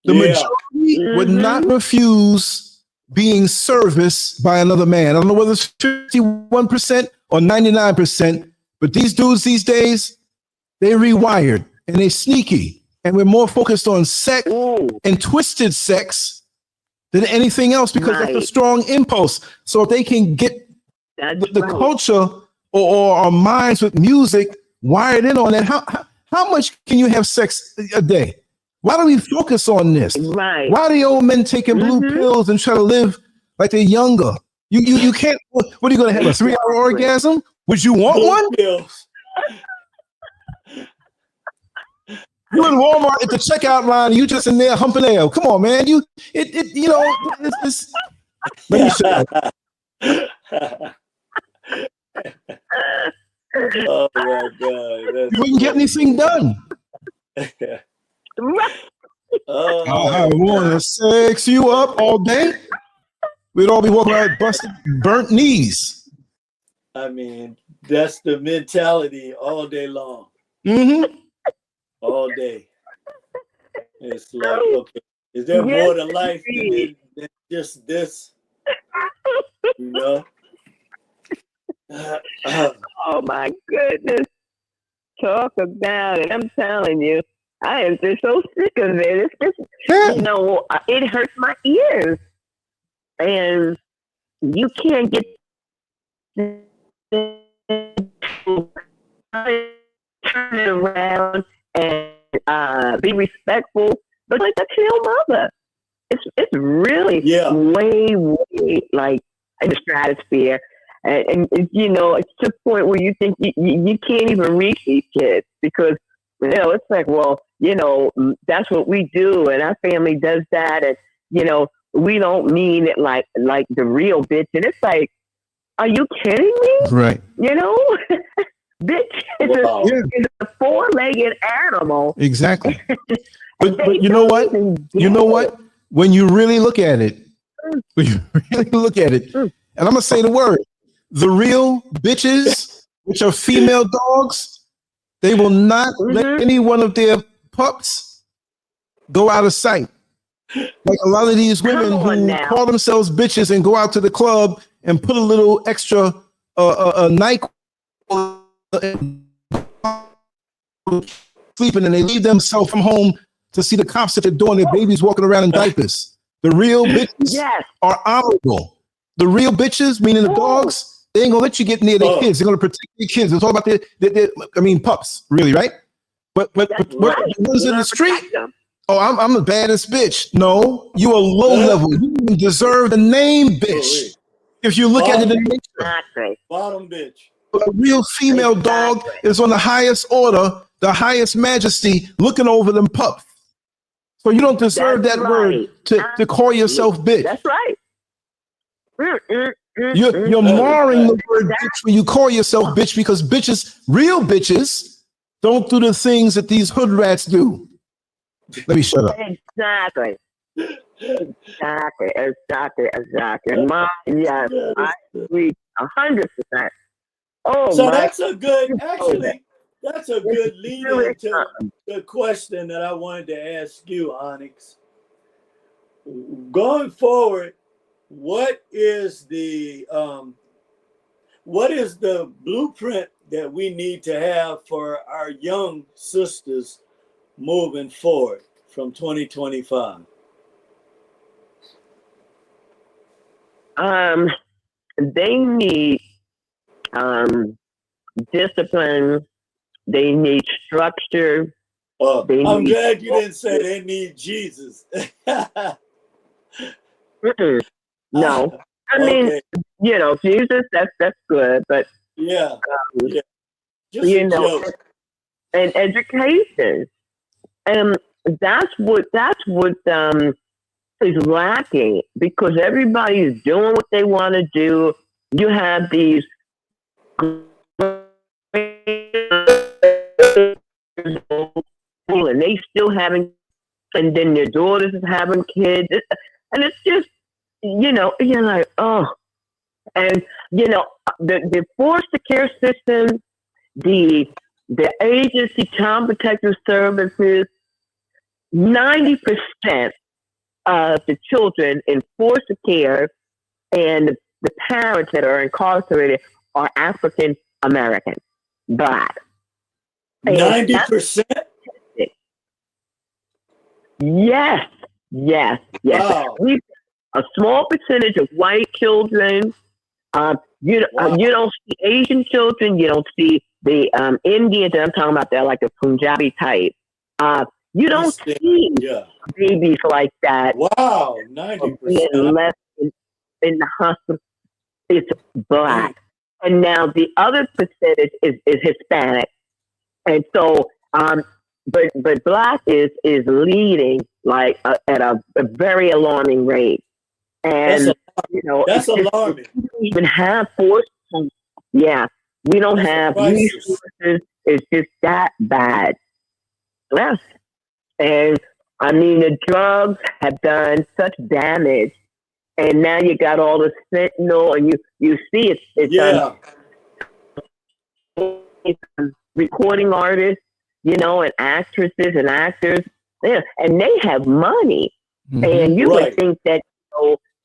the majority would not refuse being serviced by another man. I don't know whether it's 51% or 99%, but these dudes these days, they rewired and they sneaky, and we're more focused on sex and twisted sex than anything else because that's a strong impulse. So if they can get the culture or our minds with music wired in on that, how much can you have sex a day? Why do we focus on this? Why are the old men taking blue pills and try to live like they're younger? You can't. What are you going to have, a 3-hour orgasm? Would you want one? Pills. You in Walmart at the checkout line, you just in there humping nail. Come on, man. It's let me show you. Oh my God. You wouldn't get anything done. I want to sex you up all day. We'd all be walking around with busted, burnt knees. I mean, that's the mentality all day long. All day. It's like, okay, is there more to life than just this? You know? Oh my goodness. Talk about it. I'm telling you. I am just so sick of it. It's just, it hurts my ears. And you can't get turn it around and be respectful, but like a chill mother. It's really way like in the stratosphere. And it's to the point where you think you can't even reach these kids because, it's like, well, that's what we do and our family does that. And, we don't mean it like the real bitch. And it's like, are you kidding me? Right. Bitch is a 4-legged animal. Exactly. But you know what? You know what? When you really look at it, and I'm going to say the word, the real bitches, which are female dogs, they will not let any one of their pups go out of sight. Like a lot of these women who call themselves bitches and go out to the club and put a little extra NyQuil sleeping, and they leave themselves from home to see the cops at the door and their babies walking around in diapers. The real bitches are honorable. The real bitches, meaning the dogs, they ain't gonna let you get near their kids. They're gonna protect their kids. It's all about their pups, really, right? But what was in the street? Oh, I'm the baddest bitch. No, you are low level. You even deserve the name bitch. If you look at it in nature. Bottom bitch. A real female dog is on the highest order, the highest majesty, looking over them pups. So you don't deserve that word to call yourself bitch. That's right. You're marring the word bitch when you call yourself bitch, because real bitches, don't do the things that these hood rats do. Let me shut up. Exactly. Mom, yes, I agree 100%. Oh, so that's a good lead into the question that I wanted to ask you, Onyx. Going forward, what is the blueprint that we need to have for our young sisters moving forward from 2025? They need discipline. They need structure. I'm glad you didn't say they need Jesus. No, I mean, Jesus. That's good, but yeah, just you a joke. And education, and that's what is lacking, because everybody's doing what they want to do. You have these and they still having, and then their daughters is having kids, and it's just, you're like, oh, and the foster care system, the agency, child protective services, 90% of the children in foster care and the parents that are incarcerated are African American, Black. 90%? Yes. Wow. A small percentage of white children. You don't see Asian children. You don't see the Indians. I'm talking about that, like the Punjabi type. You don't see babies like that. Wow, 90%. Left in the hospital. It's Black. And now the other percentage is Hispanic. And so, but Black is leading, like at a very alarming rate. And that's alarming. We don't even have forces. Yeah, we don't have resources. It's just that bad. Yes, and I mean, the drugs have done such damage, and now you got all the fentanyl, and you see it's recording artists, and actresses and actors, and they have money, and you would think that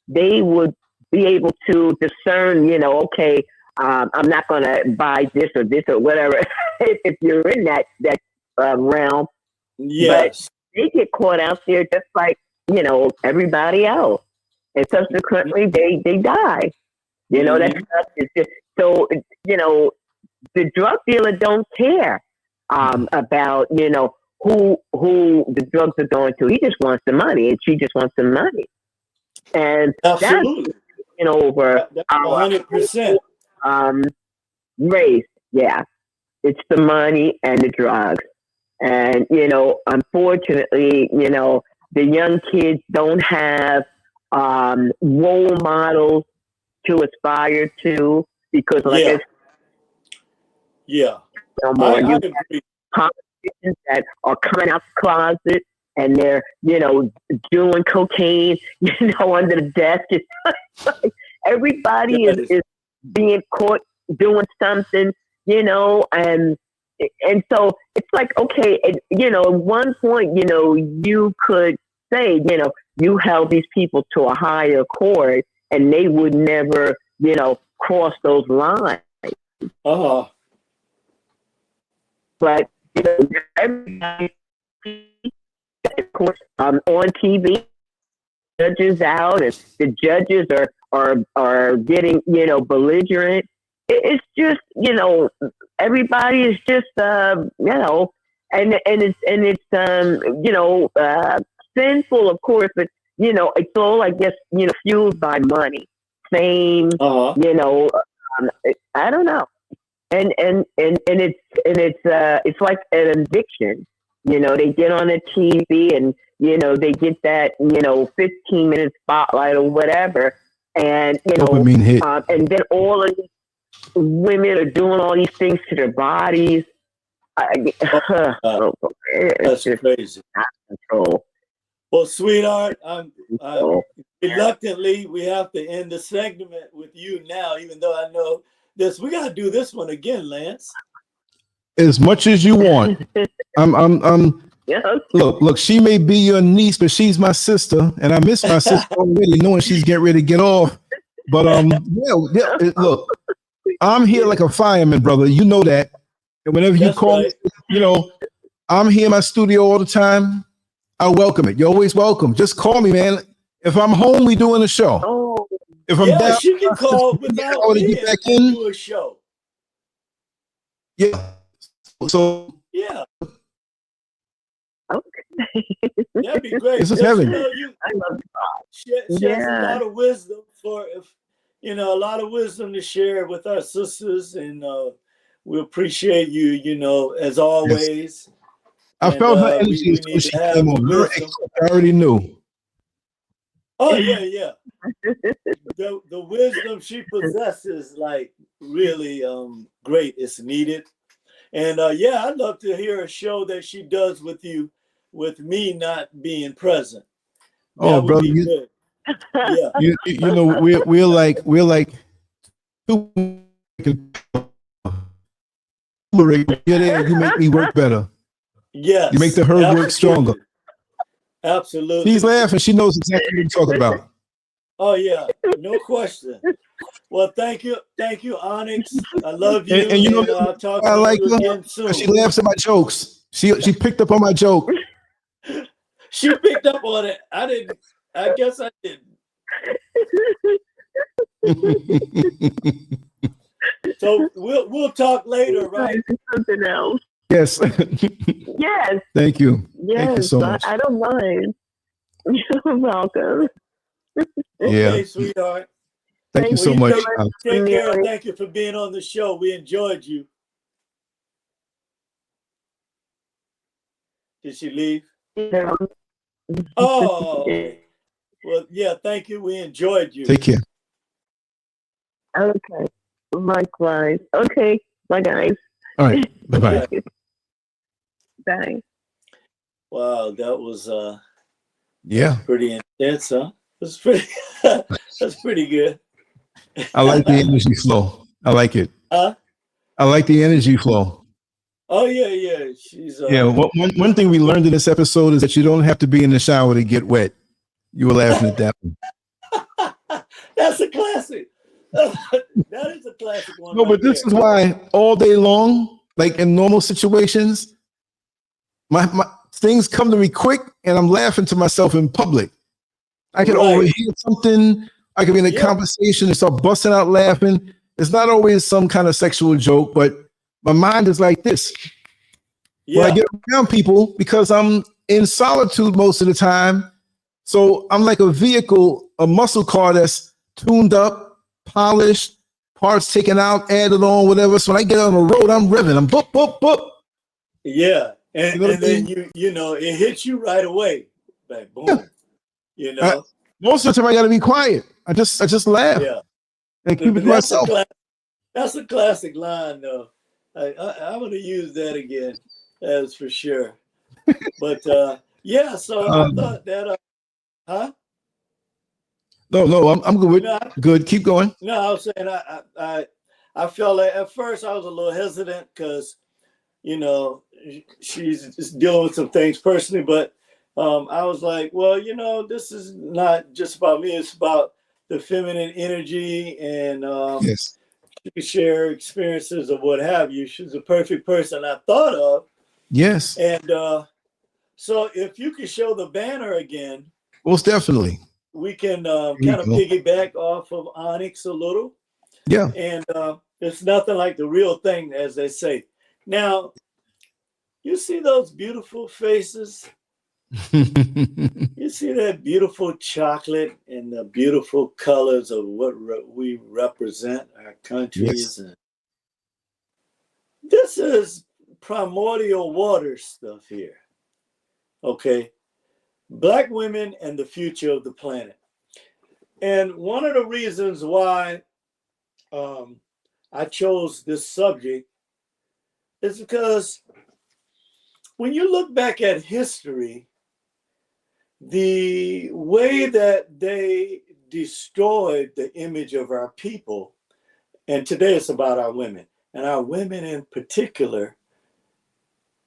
they would be able to discern, okay, I'm not going to buy this or whatever if you're in that realm. Yes. But they get caught out there just like, everybody else. And subsequently they die. That stuff is just, so, the drug dealer don't care about, who the drugs are going to. He just wants the money, and she just wants the money. And absolutely, that's over 100%. Race. Yeah, it's the money and the drugs, and unfortunately, the young kids don't have role models to aspire to, because I agree. Politicians that are coming out the closet and they're, doing cocaine, under the desk. It's like everybody is being caught doing something, and so it's like, okay, at one point, you could say, you held these people to a higher court and they would never, cross those lines. But, everybody, of course, on TV, judges out, and the judges are getting, belligerent. It's just, everybody is just, and it's sinful, of course, but it's all, I guess, fueled by money, fame, I don't know, and it's like an addiction. They get on the TV and, they get that, 15-minute spotlight or whatever. And, and then all of these women are doing all these things to their bodies. That's just crazy. Out of control. Well, sweetheart, reluctantly, we have to end the segment with you now, even though I know this. We got to do this one again, Lance. As much as you want. Look, she may be your niece, but she's my sister, and I miss my sister already, knowing she's getting ready to get off. But look, I'm here like a fireman, brother. You know that. And whenever you call me, I'm here in my studio all the time. I welcome it. You're always welcome. Just call me, man. If I'm home, we doing a show. If I'm down, she can call without me get back in. Do a show. Yeah. So Yeah, Okay. that'd be great. this is Just, heaven. I love shares a Yeah. lot of wisdom for, if a lot of wisdom to share with our sisters, and we appreciate you, as always. I And felt her energy we as soon need as to she have came the on. wisdom. I already knew. Oh yeah. The wisdom she possesses, like, really great. It's needed. And yeah, I'd love to hear a show that she does with you, with me not being present. Oh, That would brother, be good. Yeah. you know we're like two. You're there, you make me work better. Yes. You make the herd work stronger. Absolutely. She's laughing. She knows exactly what you're talking about. Oh yeah, no question. Well, thank you, Onyx. I love you, And you know, I'll talk I to like you her again because she soon. laughs at my jokes. She picked up on my joke. She picked up on it. I didn't. I guess I didn't. So we'll talk later, right? Something else. Yes. Yes. Thank you. Yes. Thank you so much. I don't mind. You're welcome. Okay, Yeah. sweetheart. Thank you Well, so much. Take care. And thank you for being on the show. We enjoyed you. Did she leave? Yeah. Oh, okay. Well, yeah, thank you. We enjoyed you. Take care. Okay. Likewise. Okay. Bye, guys. All right. Bye-bye. Bye. Wow, that was Yeah. pretty intense, huh? That's pretty. That's pretty good. I like the energy flow. I like it. Huh? I like the energy flow. Oh yeah. She's Yeah. One thing we learned in this episode is that you don't have to be in the shower to get wet. You were laughing at that one. That's a classic. That is a classic one. No, but this is why all day long, like in normal situations, my things come to me quick, and I'm laughing to myself in public. I can overhear something. I can be in a conversation and start busting out laughing. It's not always some kind of sexual joke, but my mind is like this. When I get around people, because I'm in solitude most of the time, so I'm like a vehicle, a muscle car that's tuned up, polished, parts taken out, added on, whatever. So when I get on the road, I'm revving. I'm boop, boop, boop. Yeah. And then you know, it hits you right away. Like boom. You know. Most of the time I gotta be quiet. I just laugh. Yeah. And keep it to myself. That's a classic line though. I'm gonna use that again. That's for sure. But yeah, so I thought that huh? No, I'm good. No, good. Keep going. No, I was saying I felt like at first I was a little hesitant because, you know, she's just dealing with some things personally, but I was like, well, you know, this is not just about me, it's about the feminine energy, and yes, she could share experiences or what have you. She's a perfect person I thought of. Yes. And so if you could show the banner again. Most definitely. We can kind of piggyback off of Onyx a little. Yeah. And it's nothing like the real thing, as they say. Now, you see those beautiful faces? You see that beautiful chocolate and the beautiful colors of what we represent, our countries. Yes. And this is primordial water stuff here. Okay. Black women and the future of the planet. And one of the reasons why I chose this subject is because when you look back at history, the way that they destroyed the image of our people, and today it's about our women, and our women in particular,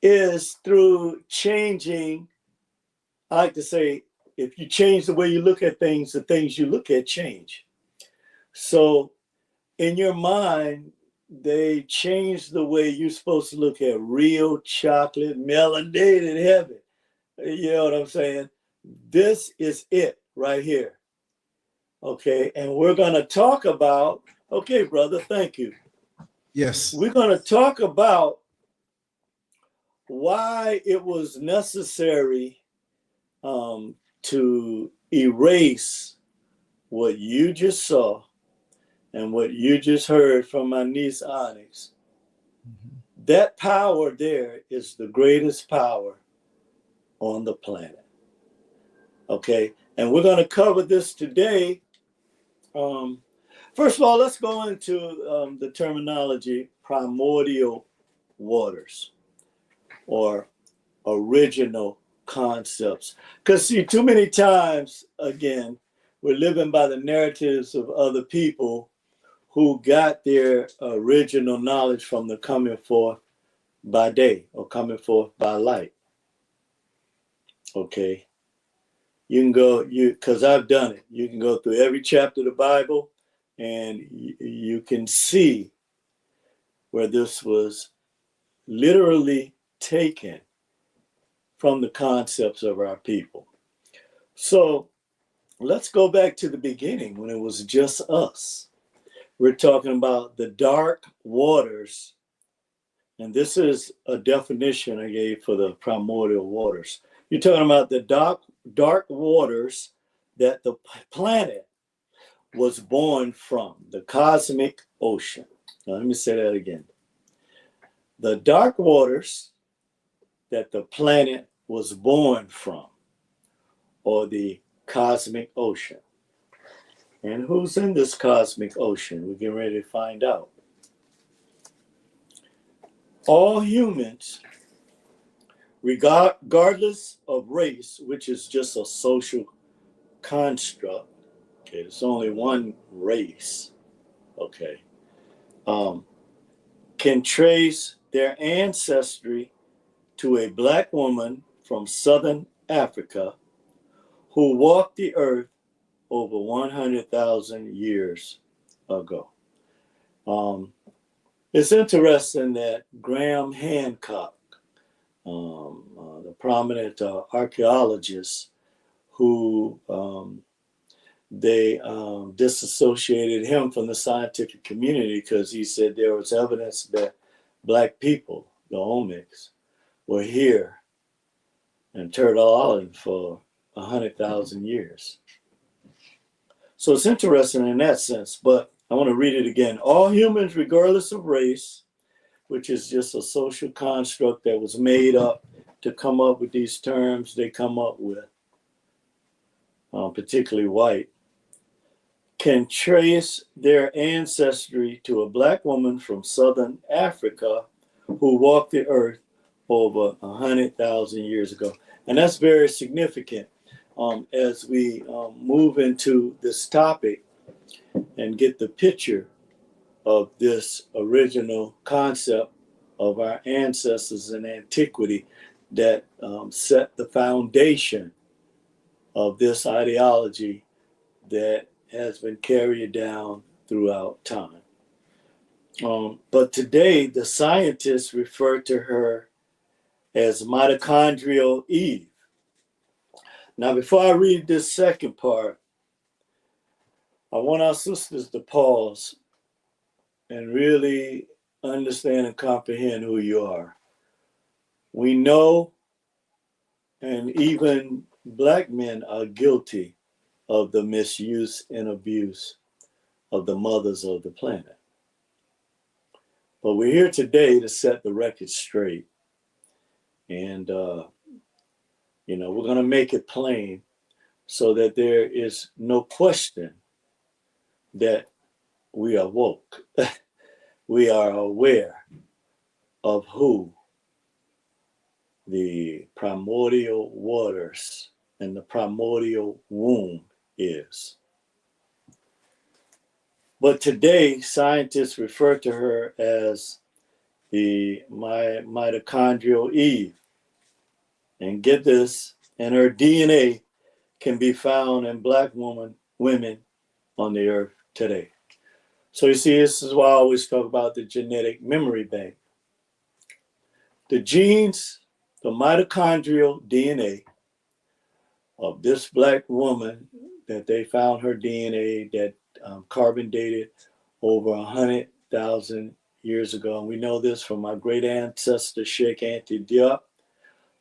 is through changing. I like to say, if you change the way you look at things, the things you look at change. So in your mind, they changed the way you're supposed to look at real chocolate, melanated heaven. You know what I'm saying? This is it right here. Okay, and we're going to talk about, okay, brother, thank you. Yes. We're going to talk about why it was necessary to erase what you just saw and what you just heard from my niece Onyx. That power there is the greatest power on the planet. Okay, and we're going to cover this today. First of all, let's go into the terminology primordial waters or original concepts. Because see, too many times, again, we're living by the narratives of other people who got their original knowledge from the coming forth by day or coming forth by light. Okay. You can go, because I've done it. You can go through every chapter of the Bible and you can see where this was literally taken from the concepts of our people. So let's go back to the beginning when it was just us. We're talking about the dark waters. And this is a definition I gave for the primordial waters. You're talking about the dark waters that the planet was born from, the cosmic ocean. Now, let me say that again. The dark waters that the planet was born from, or the cosmic ocean. And who's in this cosmic ocean? We're getting ready to find out. All humans, regardless of race, which is just a social construct, okay, there's only one race, okay, can trace their ancestry to a black woman from Southern Africa who walked the earth over 100,000 years ago. It's interesting that Graham Hancock, the prominent archaeologist who they disassociated him from the scientific community because he said there was evidence that black people, the Olmecs, were here in Turtle Island for 100,000 years. So it's interesting in that sense, but I want to read it again. All humans, regardless of race, which is just a social construct that was made up to come up with these terms they come up with, particularly white, can trace their ancestry to a black woman from Southern Africa who walked the earth over 100,000 years ago. And that's very significant as we move into this topic and get the picture of this original concept of our ancestors in antiquity that set the foundation of this ideology that has been carried down throughout time. But today, the scientists refer to her as mitochondrial Eve. Now, before I read this second part, I want our sisters to pause and really understand and comprehend who you are. We know, and even black men are guilty of the misuse and abuse of the mothers of the planet. But we're here today to set the record straight. And, we're going to make it plain so that there is no question that we are woke. We are aware of who the primordial waters and the primordial womb is. But today, scientists refer to her as the mitochondrial Eve. And get this, and her DNA can be found in black women on the earth today. So you see, this is why I always talk about the genetic memory bank. The genes, the mitochondrial DNA of this black woman that they found her DNA that carbon dated over 100,000 years ago, and we know this from our great ancestor Sheikh Anta Diop,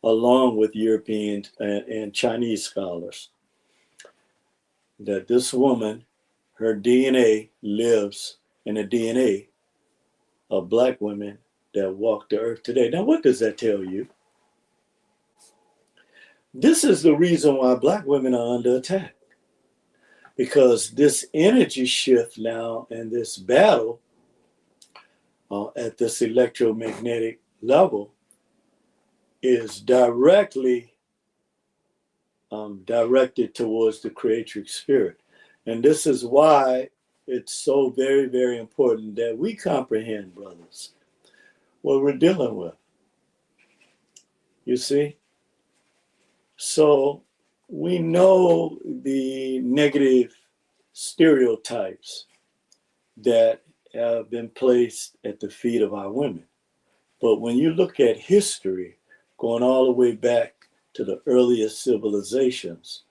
along with European and Chinese scholars, that this woman, her DNA lives in the DNA of Black women that walk the earth today. Now, what does that tell you? This is the reason why Black women are under attack. Because this energy shift now and this battle at this electromagnetic level is directly directed towards the creatrix spirit. And this is why it's so very, very important that we comprehend, brothers, what we're dealing with. You see? So we know the negative stereotypes that have been placed at the feet of our women. But when you look at history, going all the way back to the earliest civilizations,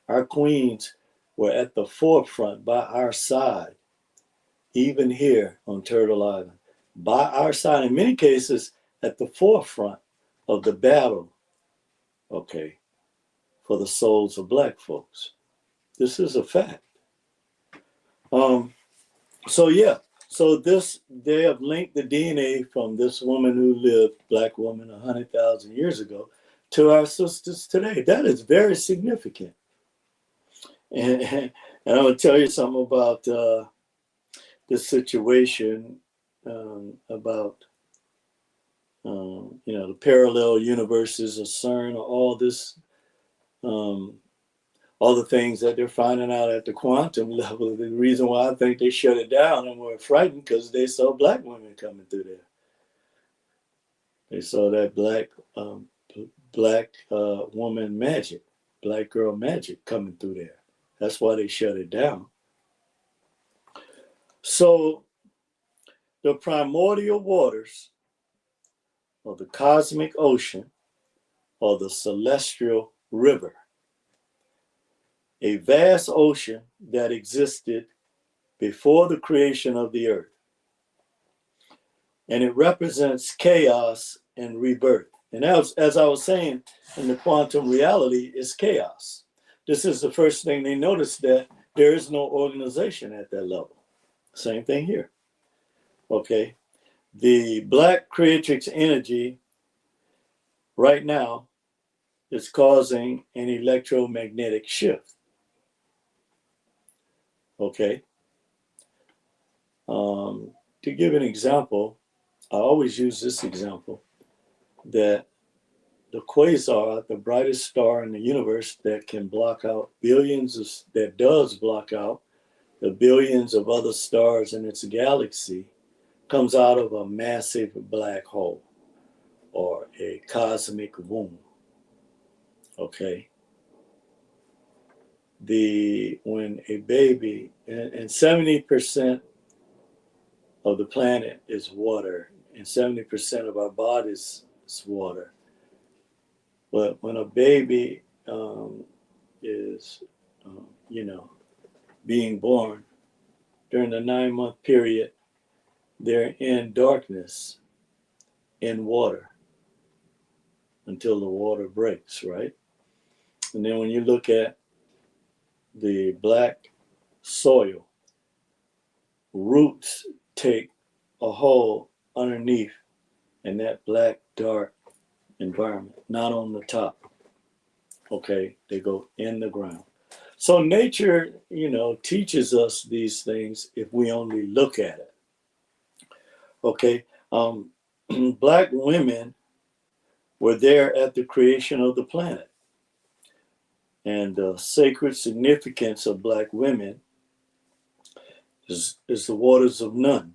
our queens were at the forefront by our side, even here on Turtle Island, by our side, in many cases at the forefront of the battle, okay, for the souls of Black folks. This is a fact. So yeah, so they have linked the DNA from this woman who lived, Black woman, 100,000 years ago, to our sisters today. That is very significant. And I'm going to tell you something about this situation about, the parallel universes of CERN, all this, all the things that they're finding out at the quantum level. The reason why I think they shut it down and were frightened because they saw Black women coming through there. They saw that black woman magic, Black girl magic coming through there. That's why they shut it down. So the primordial waters of the cosmic ocean or the celestial river, a vast ocean that existed before the creation of the earth. And it represents chaos and rebirth. And as I was saying, in the quantum reality is chaos. This is the first thing they noticed, that there is no organization at that level. Same thing here. Okay. The Black creatrix energy right now is causing an electromagnetic shift. Okay. To give an example, I always use this example, that the quasar, the brightest star in the universe that can block out that does block out the billions of other stars in its galaxy, comes out of a massive black hole or a cosmic womb. Okay. When a baby, and 70% of the planet is water, and 70% of our bodies is water. But when a baby is, being born, during the 9-month period, they're in darkness, in water, until the water breaks, right? And then when you look at the black soil, roots take a hole underneath in that black, dark environment, not on the top. Okay, they go in the ground. So nature, teaches us these things if we only look at it. Okay, Black women were there at the creation of the planet. And the sacred significance of Black women is the waters of none,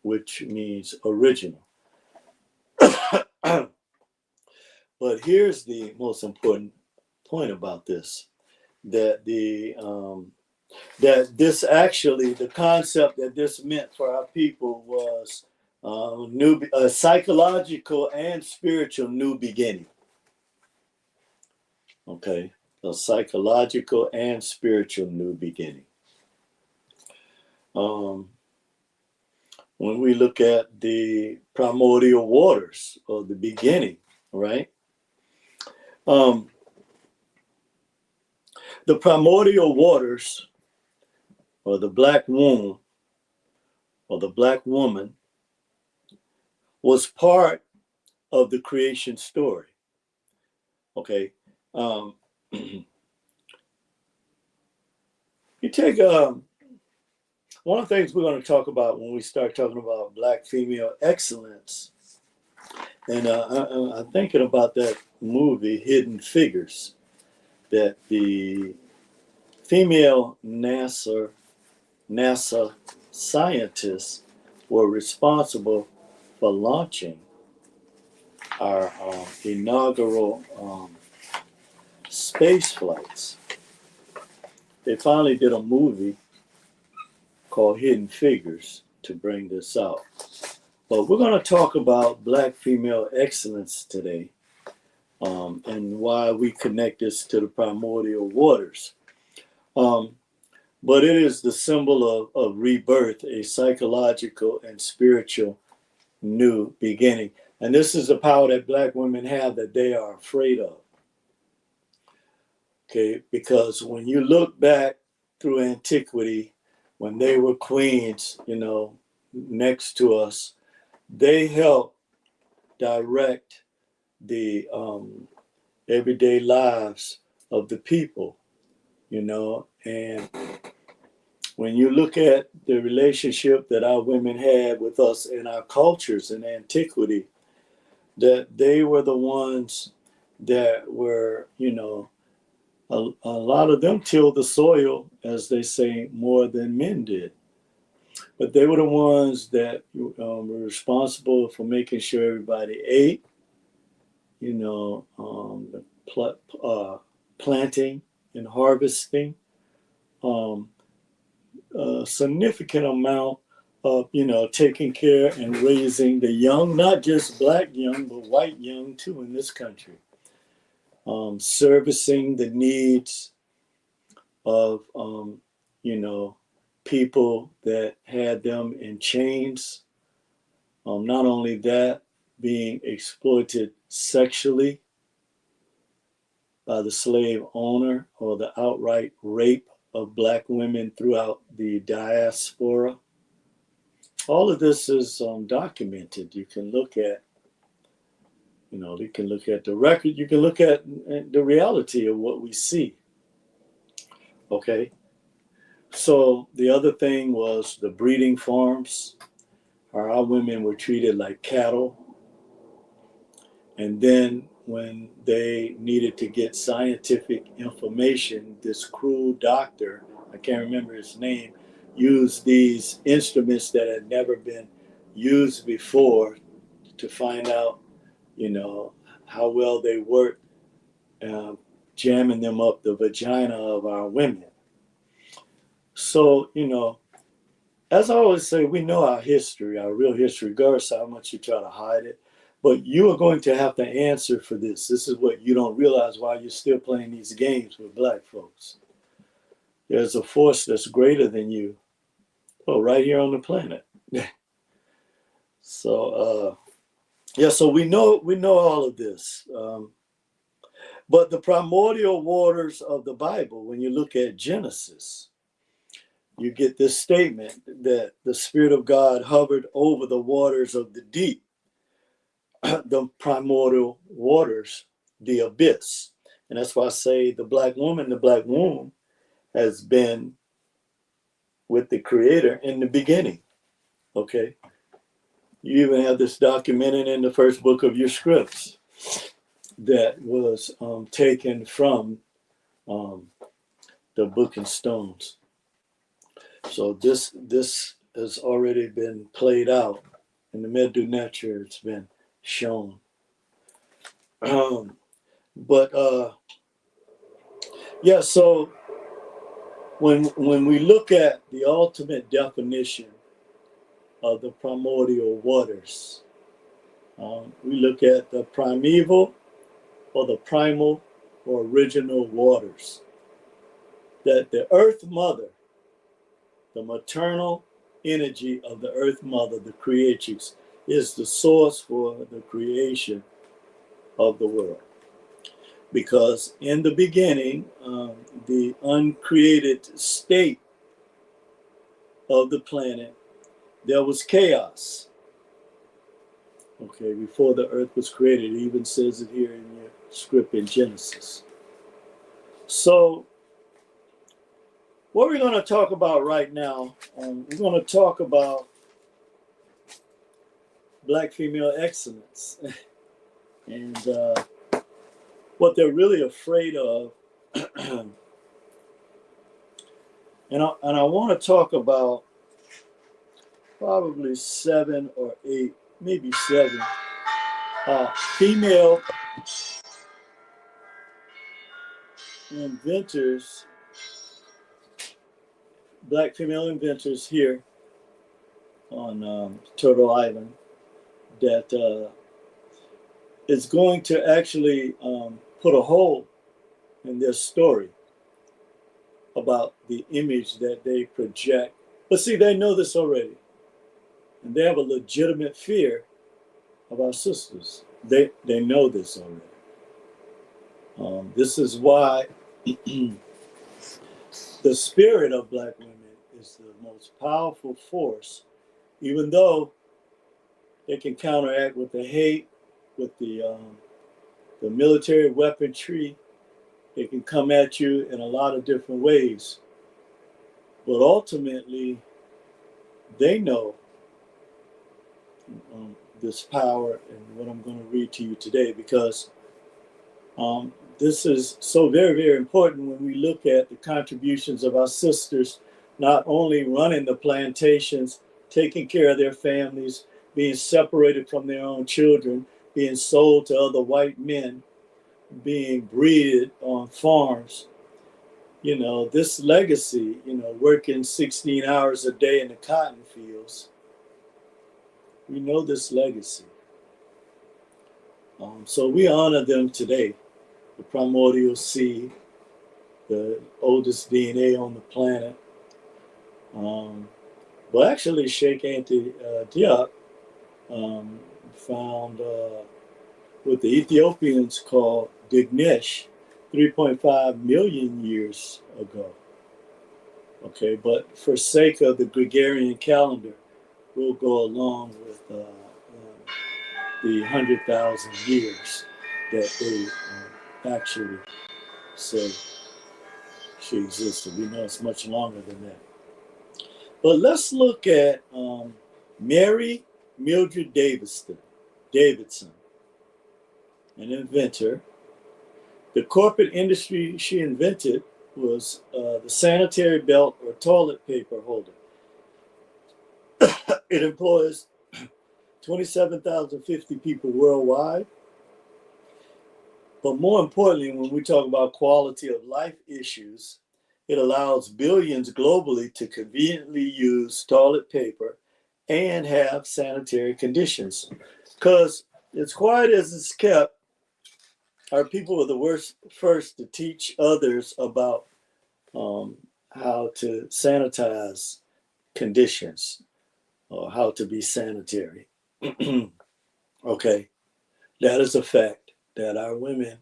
which means original. But here's the most important point about this, that the concept that this meant for our people was a psychological and spiritual new beginning. Okay, a psychological and spiritual new beginning. when we look at the primordial waters or the beginning, right? The primordial waters, or the black womb, or the black woman, was part of the creation story. Okay. You take one of the things we're going to talk about when we start talking about black female excellence, and I'm thinking about that movie Hidden Figures, that the female NASA scientists were responsible for launching our inaugural space flights. They finally did a movie called Hidden Figures to bring this out. But we're going to talk about black female excellence today, and why we connect this to the primordial waters. But it is the symbol of rebirth, a psychological and spiritual new beginning. And this is the power that black women have that they are afraid of. Okay, because when you look back through antiquity, when they were queens, you know, next to us, they helped direct the everyday lives of the people, you know. And when you look at the relationship that our women had with us in our cultures in antiquity, that they were the ones that were, you know, a lot of them tilled the soil, as they say, more than men did. But they were the ones that were responsible for making sure everybody ate, you know, planting and harvesting, a significant amount of, you know, taking care and raising the young, not just black young, but white young too in this country. Servicing the needs of, you know, people that had them in chains. Not only that, being exploited sexually by the slave owner, or the outright rape of black women throughout the diaspora. All of this is documented. You can look at, you know, you can look at the record, you can look at the reality of what we see. Okay. So the other thing was the breeding farms. Our women were treated like cattle. And then when they needed to get scientific information, this cruel doctor, I can't remember his name, used these instruments that had never been used before to find out, you know, how well they worked, jamming them up the vagina of our women. So, you know, as I always say, we know our history, our real history, regardless of how much you try to hide it. But you are going to have to answer for this. This is what you don't realize while you're still playing these games with black folks. There's a force that's greater than you, well, right here on the planet. So, yeah, so we know all of this. But the primordial waters of the Bible, when you look at Genesis, you get this statement that the Spirit of God hovered over the waters of the deep, the primordial waters, the abyss. And that's why I say the black woman, the black womb, has been with the Creator in the beginning. Okay. You even have this documented in the first book of your scripts that was taken from the Book and Stones. So this has already been played out in the Medu Nature. It's been shown. But yeah, so when we look at the ultimate definition of the primordial waters, we look at the primeval or the primal or original waters. That the earth mother, the maternal energy of the Earth Mother, the Creatrix, is the source for the creation of the world. Because in the beginning, the uncreated state of the planet, there was chaos. Okay, before the earth was created, it even says it here in your script in Genesis. So, what we're going to talk about right now, we're going to talk about Black female excellence and what they're really afraid of. And I want to talk about probably 7 or 8, maybe 7 female inventors, Black female inventors here on Turtle Island that is going to actually put a hole in their story about the image that they project. But see, they know this already. And they have a legitimate fear of our sisters. They know this already. This is why the spirit of Black women is the most powerful force, even though they can counteract with the hate, with the military weaponry. They can come at you in a lot of different ways. But ultimately, they know this power and what I'm going to read to you today, because this is so very, very important when we look at the contributions of our sisters, not only running the plantations, taking care of their families, being separated from their own children, being sold to other white men, being breeded on farms. You know, this legacy, you know, working 16 hours a day in the cotton fields, we know this legacy. So we honor them today. The primordial seed, the oldest DNA on the planet. Well, actually, Sheikh Anta Diop found what the Ethiopians call Dignesh 3.5 million years ago. Okay, but for sake of the Gregorian calendar, we'll go along with the 100,000 years that they actually say she existed. We know it's much longer than that. But let's look at Mary Mildred Davidson, an inventor. The corporate industry she invented was the sanitary belt or toilet paper holder. It employs 27,050 people worldwide. But more importantly, when we talk about quality of life issues, it allows billions globally to conveniently use toilet paper and have sanitary conditions. Because as quiet as it's kept, our people are the first to teach others about how to sanitize conditions or how to be sanitary. Okay, that is a fact that our women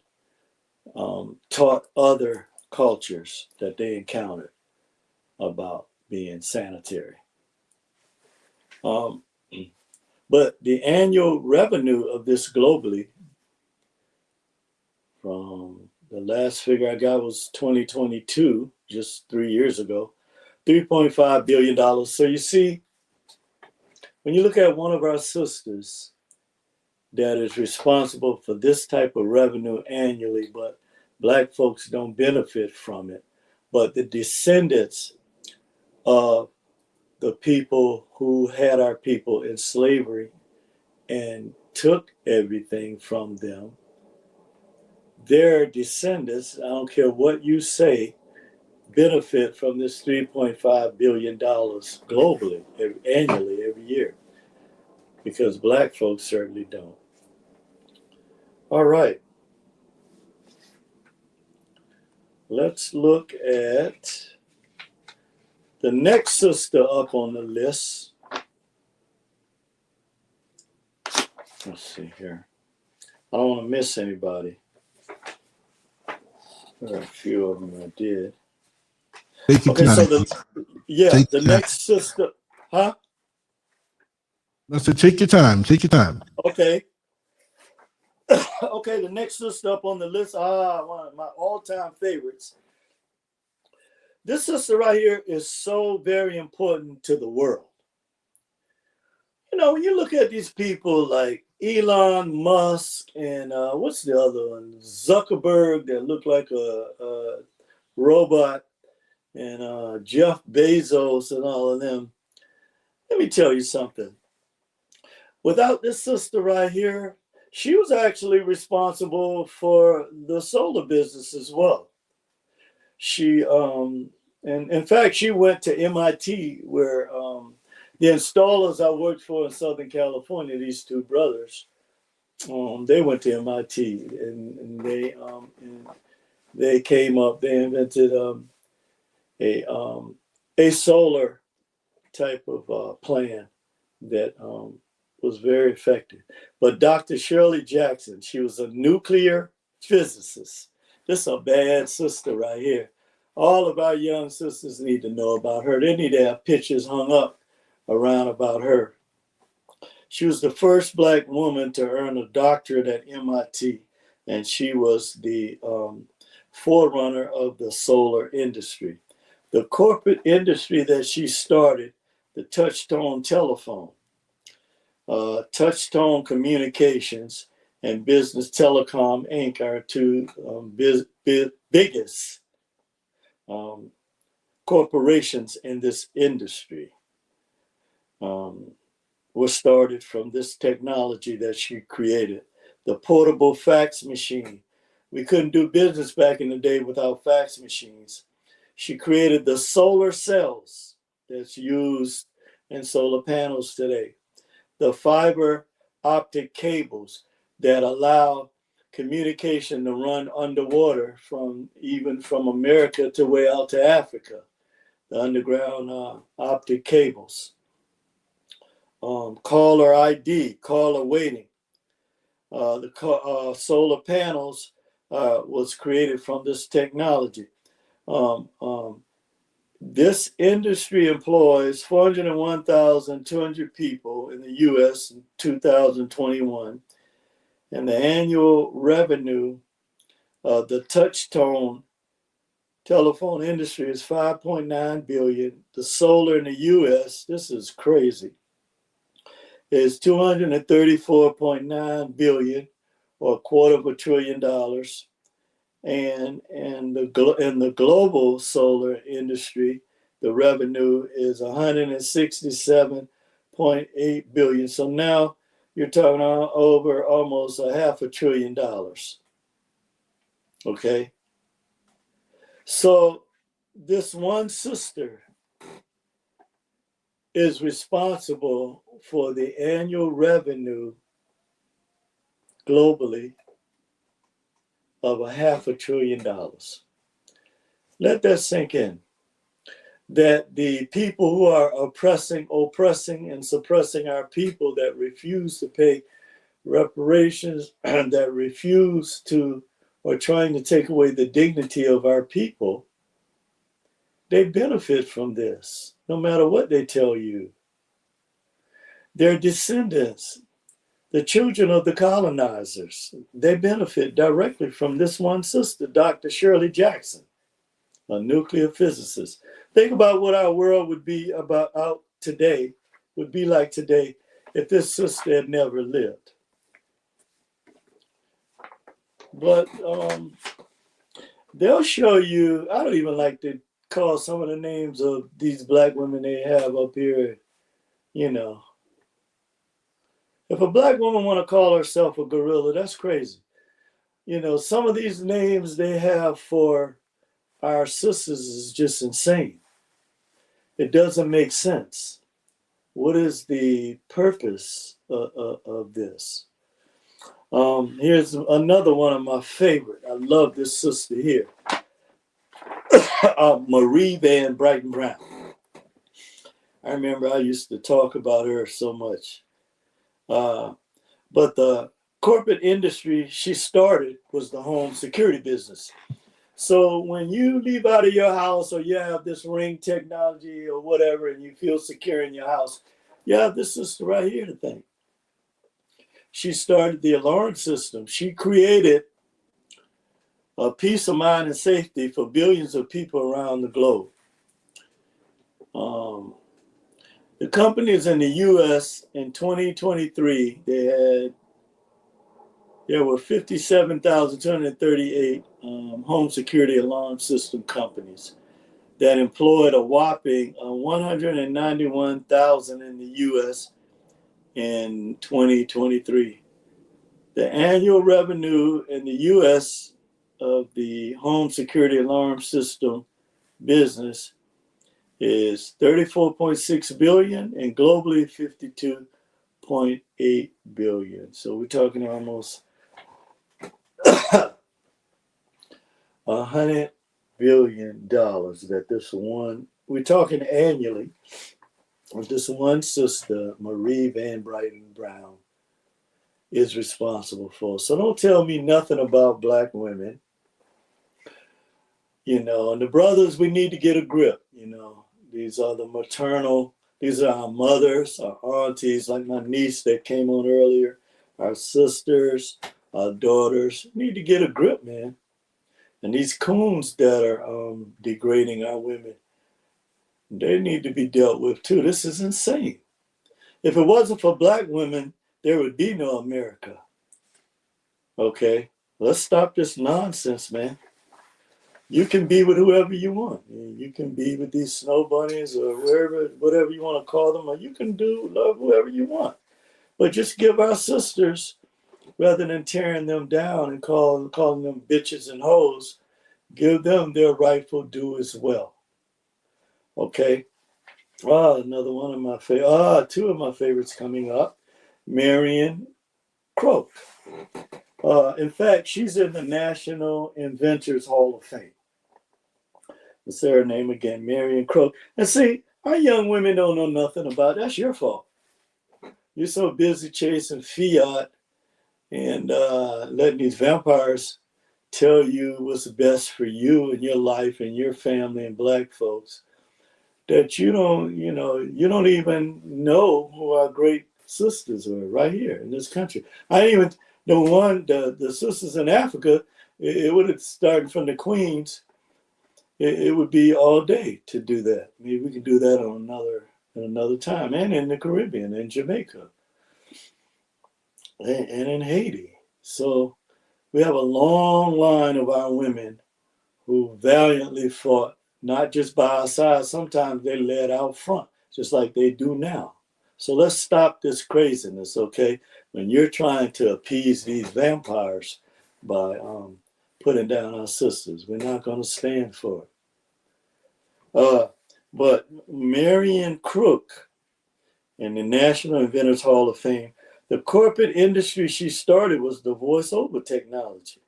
taught other cultures that they encountered about being sanitary. But the annual revenue of this globally, from the last figure I got was 2022, just 3 years ago, $3.5 billion. So you see, when you look at one of our sisters that is responsible for this type of revenue annually, but Black folks don't benefit from it, but the descendants of the people who had our people in slavery and took everything from them, their descendants, I don't care what you say, benefit from this $3.5 billion globally, annually, every year, because Black folks certainly don't. All right. Let's look at The next sister up on the list. Let's see here. I don't want to miss anybody. There are a few of them I did. Take your Okay, time. so the next sister, huh? I said, take your time. Take your time. Okay. Okay, the next sister up on the list, one of my all-time favorites. This sister right here is so very important to the world. You know, when you look at these people like Elon Musk and what's the other one? Zuckerberg, that look like a robot, and Jeff Bezos and all of them. Let me tell you something. Without this sister right here, she was actually responsible for the solar business as well. She, and in fact, she went to MIT, where the installers I worked for in Southern California, these two brothers, they went to MIT, and they came up. They invented a solar type of plan that was very effective. But Dr. Shirley Jackson, she was a nuclear physicist. This is a bad sister right here. All of our young sisters need to know about her. They need to have pictures hung up around about her. She was the first Black woman to earn a doctorate at MIT, and she was the forerunner of the solar industry. The corporate industry that she started, the touch-tone telephone, touch-tone communications, and Business Telecom Inc. are two biggest corporations in this industry. Was started from this technology that she created, the portable fax machine. We couldn't do business back in the day without fax machines. She created the solar cells that's used in solar panels today, the fiber optic cables that allow communication to run underwater even from America to way out to Africa, the underground optic cables. Caller ID, caller waiting. The solar panels was created from this technology. This industry employs 401,200 people in the U.S. in 2021, and the annual revenue of the touch-tone telephone industry is $5.9 billion. The solar in the U.S., this is crazy, is $234.9 billion, or $250 billion. And the global solar industry, the revenue is $167.8 billion. So now you're talking over almost $500 billion. Okay. So this one sister is responsible for the annual revenue globally of $500 billion. Let that sink in. That the people who are oppressing, and suppressing our people, that refuse to pay reparations, that refuse to, or trying to take away the dignity of our people, they benefit from this, no matter what they tell you. Their descendants, the children of the colonizers, they benefit directly from this one sister, Dr. Shirley Jackson, a nuclear physicist. Think about what our world would be like today if this sister had never lived. But they'll show you, I don't even like to call some of the names of these Black women they have up here, you know. If a Black woman want to call herself a gorilla, that's crazy. You know, some of these names they have for our sisters is just insane. It doesn't make sense. What is the purpose of this? Here's another one of my favorite. I love this sister here. Marie Van Brighton Brown. I remember I used to talk about her so much. But the corporate industry she started was the home security business. So when you leave out of your house or you have this ring technology or whatever and you feel secure in your house, you have this sister right here to thank. She started the alarm system. She created a peace of mind and safety for billions of people around the globe. The companies in the U.S. in 2023, there were 57,238 home security alarm system companies that employed a whopping 191,000 in the U.S. in 2023. The annual revenue in the U.S. of the home security alarm system business is 34.6 billion and globally 52.8 billion. So we're talking almost $100 billion that this one, we're talking annually, this one sister, Marie Van Brighton Brown, is responsible for. So don't tell me nothing about Black women. And the brothers, we need to get a grip. These are the maternal, these are our mothers, our aunties, like my niece that came on earlier, our sisters, our daughters. We need to get a grip, man. And these coons that are degrading our women, they need to be dealt with too. This is insane. If it wasn't for Black women, there would be no America. Okay, let's stop this nonsense, man. You can be with whoever you want. You can be with these snow bunnies or wherever, whatever you want to call them, or you can love whoever you want. But just give our sisters, rather than tearing them down and calling them bitches and hoes, give them their rightful due as well. Okay. Another one of my two of my favorites coming up. Marion Crook. In fact, she's in the National Inventors Hall of Fame. Let's say her name again, Marion Crook. And see, our young women don't know nothing about it. That's your fault. You're so busy chasing fiat and letting these vampires tell you what's best for you and your life and your family and Black folks that you don't even know who our great sisters are right here in this country. I even the sisters in Africa, it would have started from the queens. It would be all day to do that. Maybe we can do that on another time, and in the Caribbean, in Jamaica, and in Haiti. So we have a long line of our women who valiantly fought, not just by our side. Sometimes they led out front, just like they do now. So let's stop this craziness, okay? When you're trying to appease these vampires by putting down our sisters, we're not going to stand for it. But Marion Crook in the National Inventors Hall of Fame, the corporate industry she started was the voice-over technology.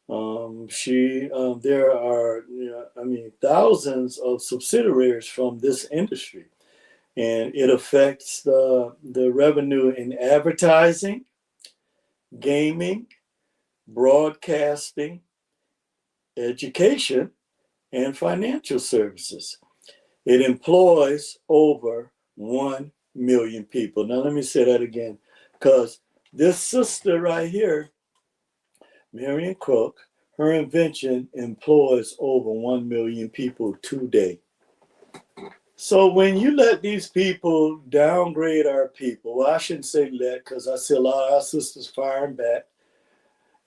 There are, thousands of subsidiaries from this industry, and it affects the revenue in advertising, gaming, broadcasting, education, and financial services. It employs over 1 million people. Now, let me say that again, because this sister right here, Marion Crook, her invention employs over 1 million people today. So when you let these people downgrade our people, well, I shouldn't say let, because I see a lot of our sisters firing back,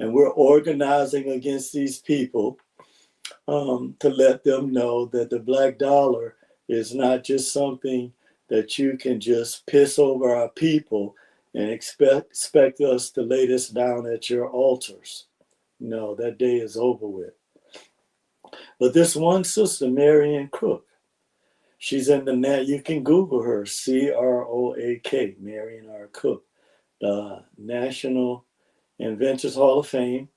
and we're organizing against these people to let them know that the Black dollar is not just something that you can just piss over our people and expect us to lay this down at your altars. No, that day is over with. But this one sister, Marion Crook, she's in the net. You can Google her, C-R-O-A-K, Marion R. Cook, the National Inventors Hall of Fame.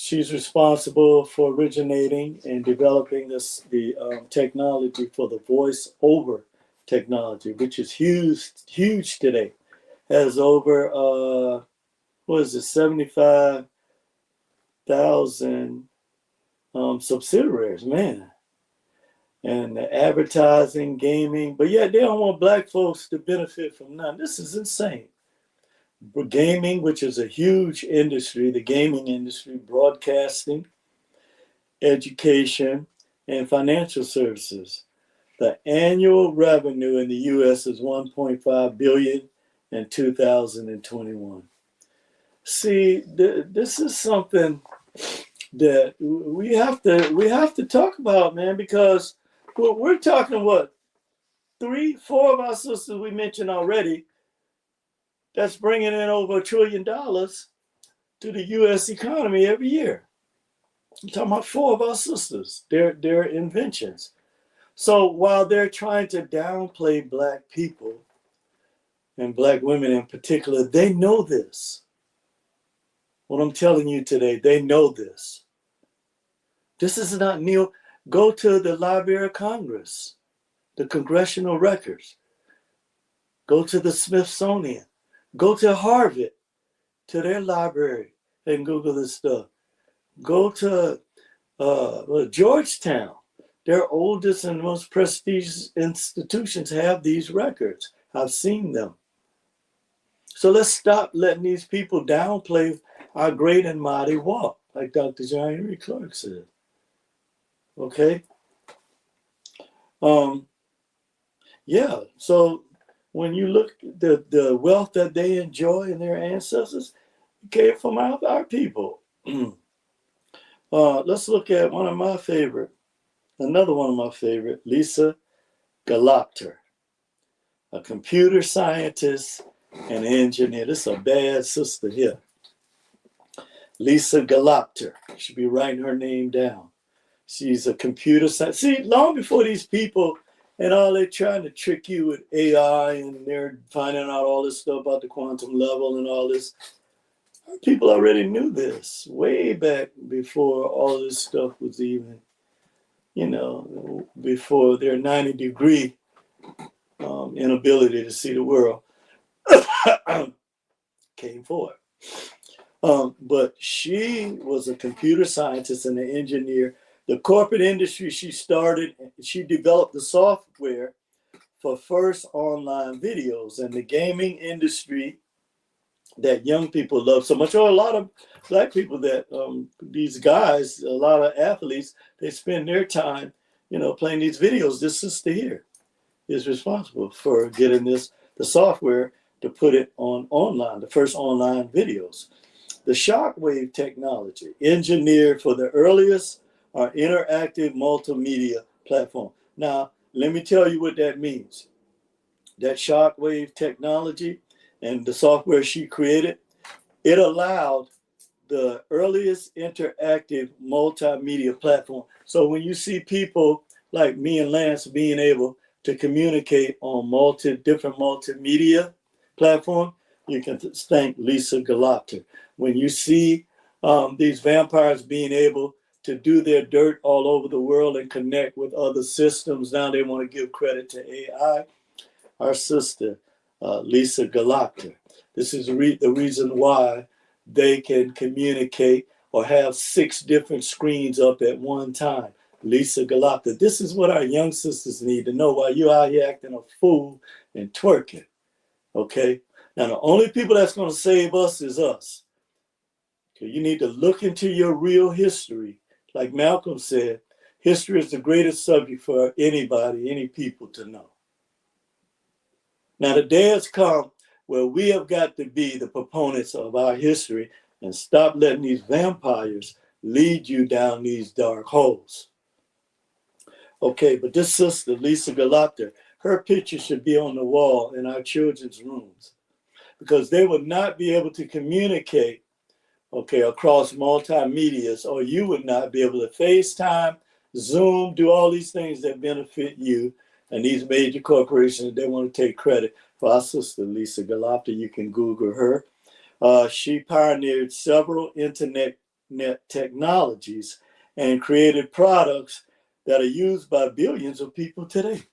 She's responsible for originating and developing the technology for the voice over technology, which is huge today. Has over, 75,000 subsidiaries, man. And the advertising, gaming, but yet they don't want black folks to benefit from none. This is insane. Gaming, which is a huge industry, the gaming industry, broadcasting, education, and financial services. The annual revenue in the U.S. is $1.5 billion in 2021. See, this is something that we have to talk about, man, because we're talking what 3-4 of our sisters we mentioned already. That's bringing in over $1 trillion to the U.S. economy every year. I'm talking about 4 of our sisters, their inventions. So while they're trying to downplay black people and black women in particular, they know this. What I'm telling you today, they know this. This is not new. Go to the Library of Congress, the congressional records. Go to the Smithsonian. Go to Harvard, to their library, and Google this stuff. Go to Georgetown. Their oldest and most prestigious institutions have these records. I've seen them. So let's stop letting these people downplay our great and mighty walk, like Dr. John Henry Clark said. Okay? Yeah, so when you look at the wealth that they enjoy and their ancestors, it came from our people. Let's look at another one of my favorite, Lisa Galopter, a computer scientist and engineer. This is a bad sister here. Lisa Galopter. You should be writing her name down. She's a computer scientist. See, long before these people and all, they're trying to trick you with AI and they're finding out all this stuff about the quantum level and all this. People already knew this way back before all this stuff was even, before their 90-degree inability to see the world came forward. But she was a computer scientist and an engineer. The corporate industry she developed the software for first online videos, and the gaming industry that young people love so much, or a lot of black people that these guys, a lot of athletes, they spend their time, playing these videos. This sister here is responsible for getting the software to put it online, the first online videos. The shockwave technology, engineered for the earliest interactive multimedia platform. Now, let me tell you what that means. That shockwave technology and the software she created, it allowed the earliest interactive multimedia platform. So when you see people like me and Lance being able to communicate on different multimedia platform, you can thank Lisa Galopter. When you see these vampires being able to do their dirt all over the world and connect with other systems, now they want to give credit to AI. Our sister, Lisa Galopter. This is the reason why they can communicate or have 6 different screens up at one time. Lisa Galopter. This is what our young sisters need to know while you're out here acting a fool and twerking. Okay? Now, the only people that's going to save us is us. Okay? You need to look into your real history. Like Malcolm said, history is the greatest subject for anybody, any people to know. Now, the day has come where we have got to be the proponents of our history and stop letting these vampires lead you down these dark holes. Okay, but this sister, Lisa Galopter, her picture should be on the wall in our children's rooms because they would not be able to communicate, across multimedias, or you would not be able to FaceTime, Zoom, do all these things that benefit you. And these major corporations, they want to take credit for our sister, Lisa Galopter. You can Google her. She pioneered several internet internet technologies and created products that are used by billions of people today.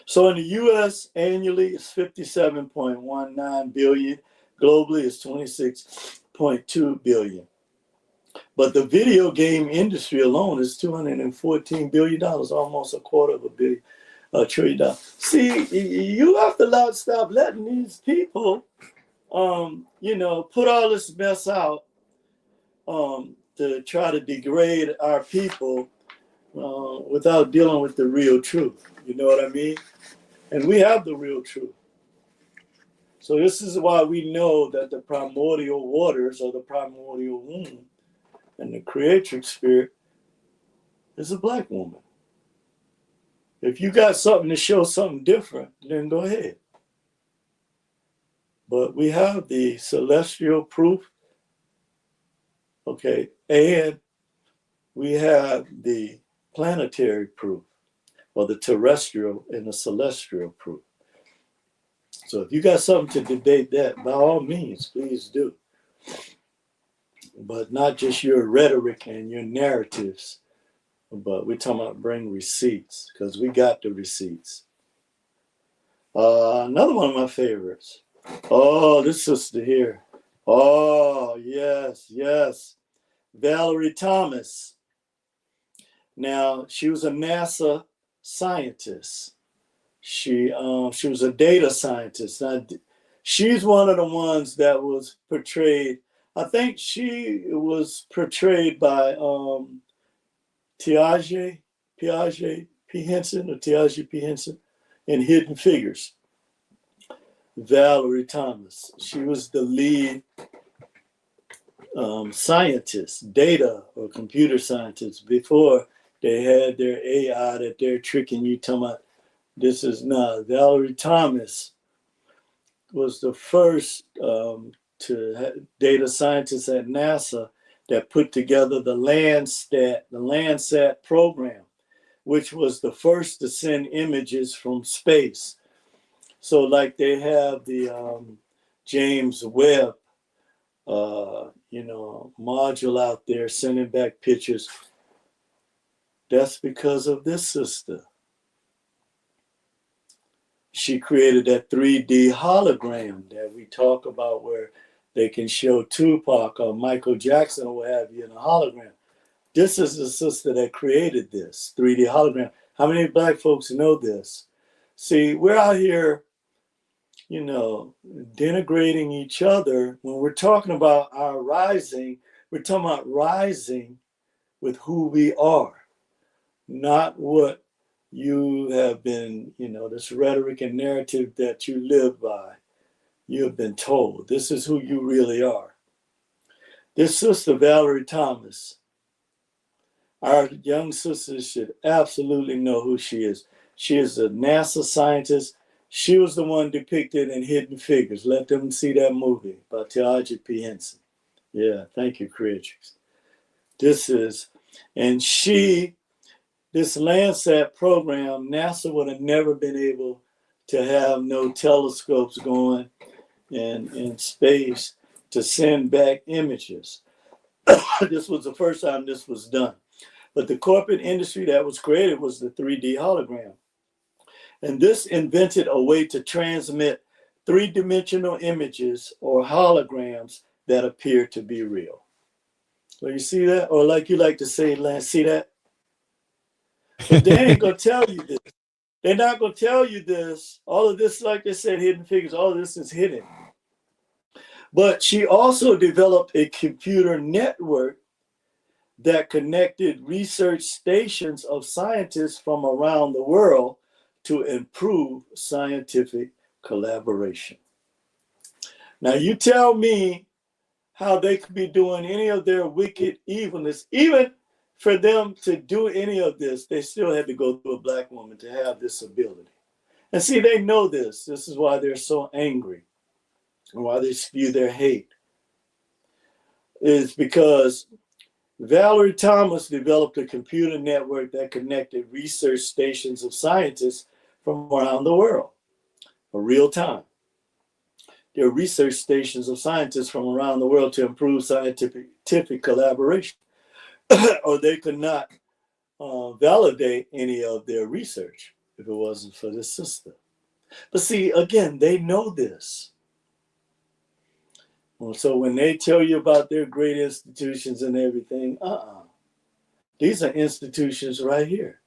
So in the US annually, it's 57.19 billion. Globally, it's 26.2 billion. But the video game industry alone is $214 billion, almost a quarter of $1 trillion. See, you have to stop letting these people, put all this mess out to try to degrade our people without dealing with the real truth. You know what I mean? And we have the real truth. So this is why we know that the primordial waters or the primordial womb and the creatrix spirit is a Black woman. If you got something to show something different, then go ahead. But we have the celestial proof, okay, and we have the planetary proof, or the terrestrial and the celestial proof. So if you got something to debate that, by all means, please do. But not just your rhetoric and your narratives, but we're talking about bring receipts, because we got the receipts. Another one of my favorites. Oh, this sister here. Oh, yes. Valerie Thomas. Now, she was a NASA scientist. She was a data scientist. Now, she's one of the ones that was portrayed. I think she was portrayed by Tiaje P. Henson in Hidden Figures. Valerie Thomas. She was the lead scientist, data or computer scientist, before they had their AI that they're tricking you, talking about this is not. Valerie Thomas was the first data scientist at NASA that put together the Landsat program, which was the first to send images from space. So like they have the James Webb, module out there sending back pictures. That's because of this sister. She created that 3D hologram that we talk about, where they can show Tupac or Michael Jackson or what have you in a hologram. This is the sister that created this 3D hologram. How many Black folks know this? See, we're out here, denigrating each other. When we're talking about our rising, we're talking about rising with who we are, not what you have been, this rhetoric and narrative that you live by. You have been told this is who you really are. This sister, Valerie Thomas, our young sisters should absolutely know who she is. She is a NASA scientist. She was the one depicted in Hidden Figures. Let them see that movie by Tiaje P. Henson. Yeah, thank you, Creatrix. This Landsat program, NASA would have never been able to have no telescopes going in space to send back images. This was the first time this was done. But the corporate industry that was created was the 3D hologram. And this invented a way to transmit three-dimensional images or holograms that appear to be real. So you see that? Or like you like to say, Lance, see that? But they ain't gonna tell you this. They're not gonna tell you this. All of this, like they said, Hidden Figures, all of this is hidden. But she also developed a computer network that connected research stations of scientists from around the world to improve scientific collaboration. Now you tell me how they could be doing any of their wicked evilness. Even for them to do any of this, they still had to go through a Black woman to have this ability. And see, they know this. This is why they're so angry and why they spew their hate. Is because Valerie Thomas developed a computer network that connected research stations of scientists from around the world in real time. They're research stations of scientists from around the world to improve scientific collaboration, or they could not validate any of their research if it wasn't for this sister. But see, again, they know this. Well, so when they tell you about their great institutions and everything, these are institutions right here.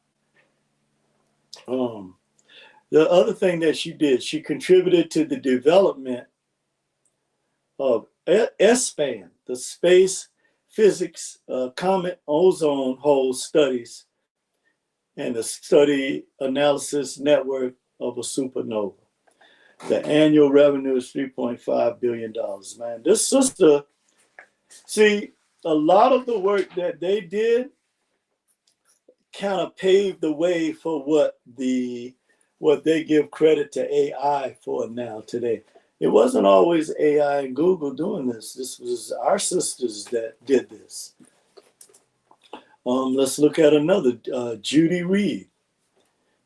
The other thing that she did, she contributed to the development of SPAN, the Space Physics Comet Ozone Hole Studies, and the Study Analysis Network of a Supernova. The annual revenue is $3.5 billion, man. This sister, see, a lot of the work that they did kind of paved the way for what they give credit to AI for now today. It wasn't always AI and Google doing this. This was our sisters that did this. Let's look at another, Judy Reed.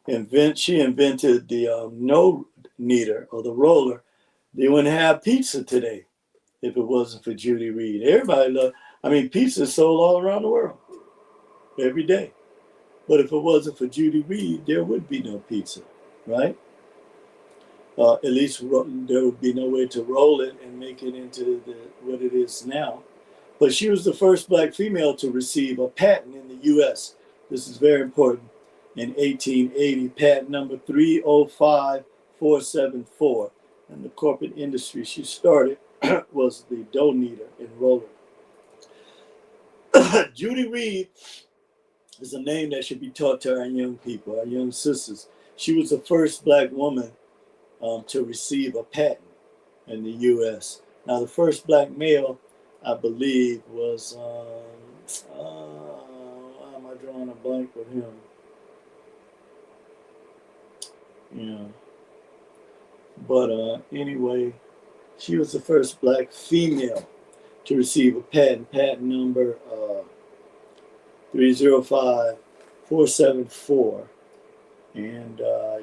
She invented the no kneader or the roller. They wouldn't have pizza today if it wasn't for Judy Reed. Everybody loved, pizza is sold all around the world every day. But if it wasn't for Judy Reed, there would be no pizza, right? At least there would be no way to roll it and make it into what it is now. But she was the first Black female to receive a patent in the U.S. This is very important. In 1880, patent number 305474. And the corporate industry she started was the dough kneader and roller. Judy Reed is a name that should be taught to our young people, our young sisters. She was the first Black woman to receive a patent in the U.S. Now, the first Black male, I believe, was, why am I drawing a blank with him? Yeah. But anyway, she was the first Black female to receive a patent number 305474. And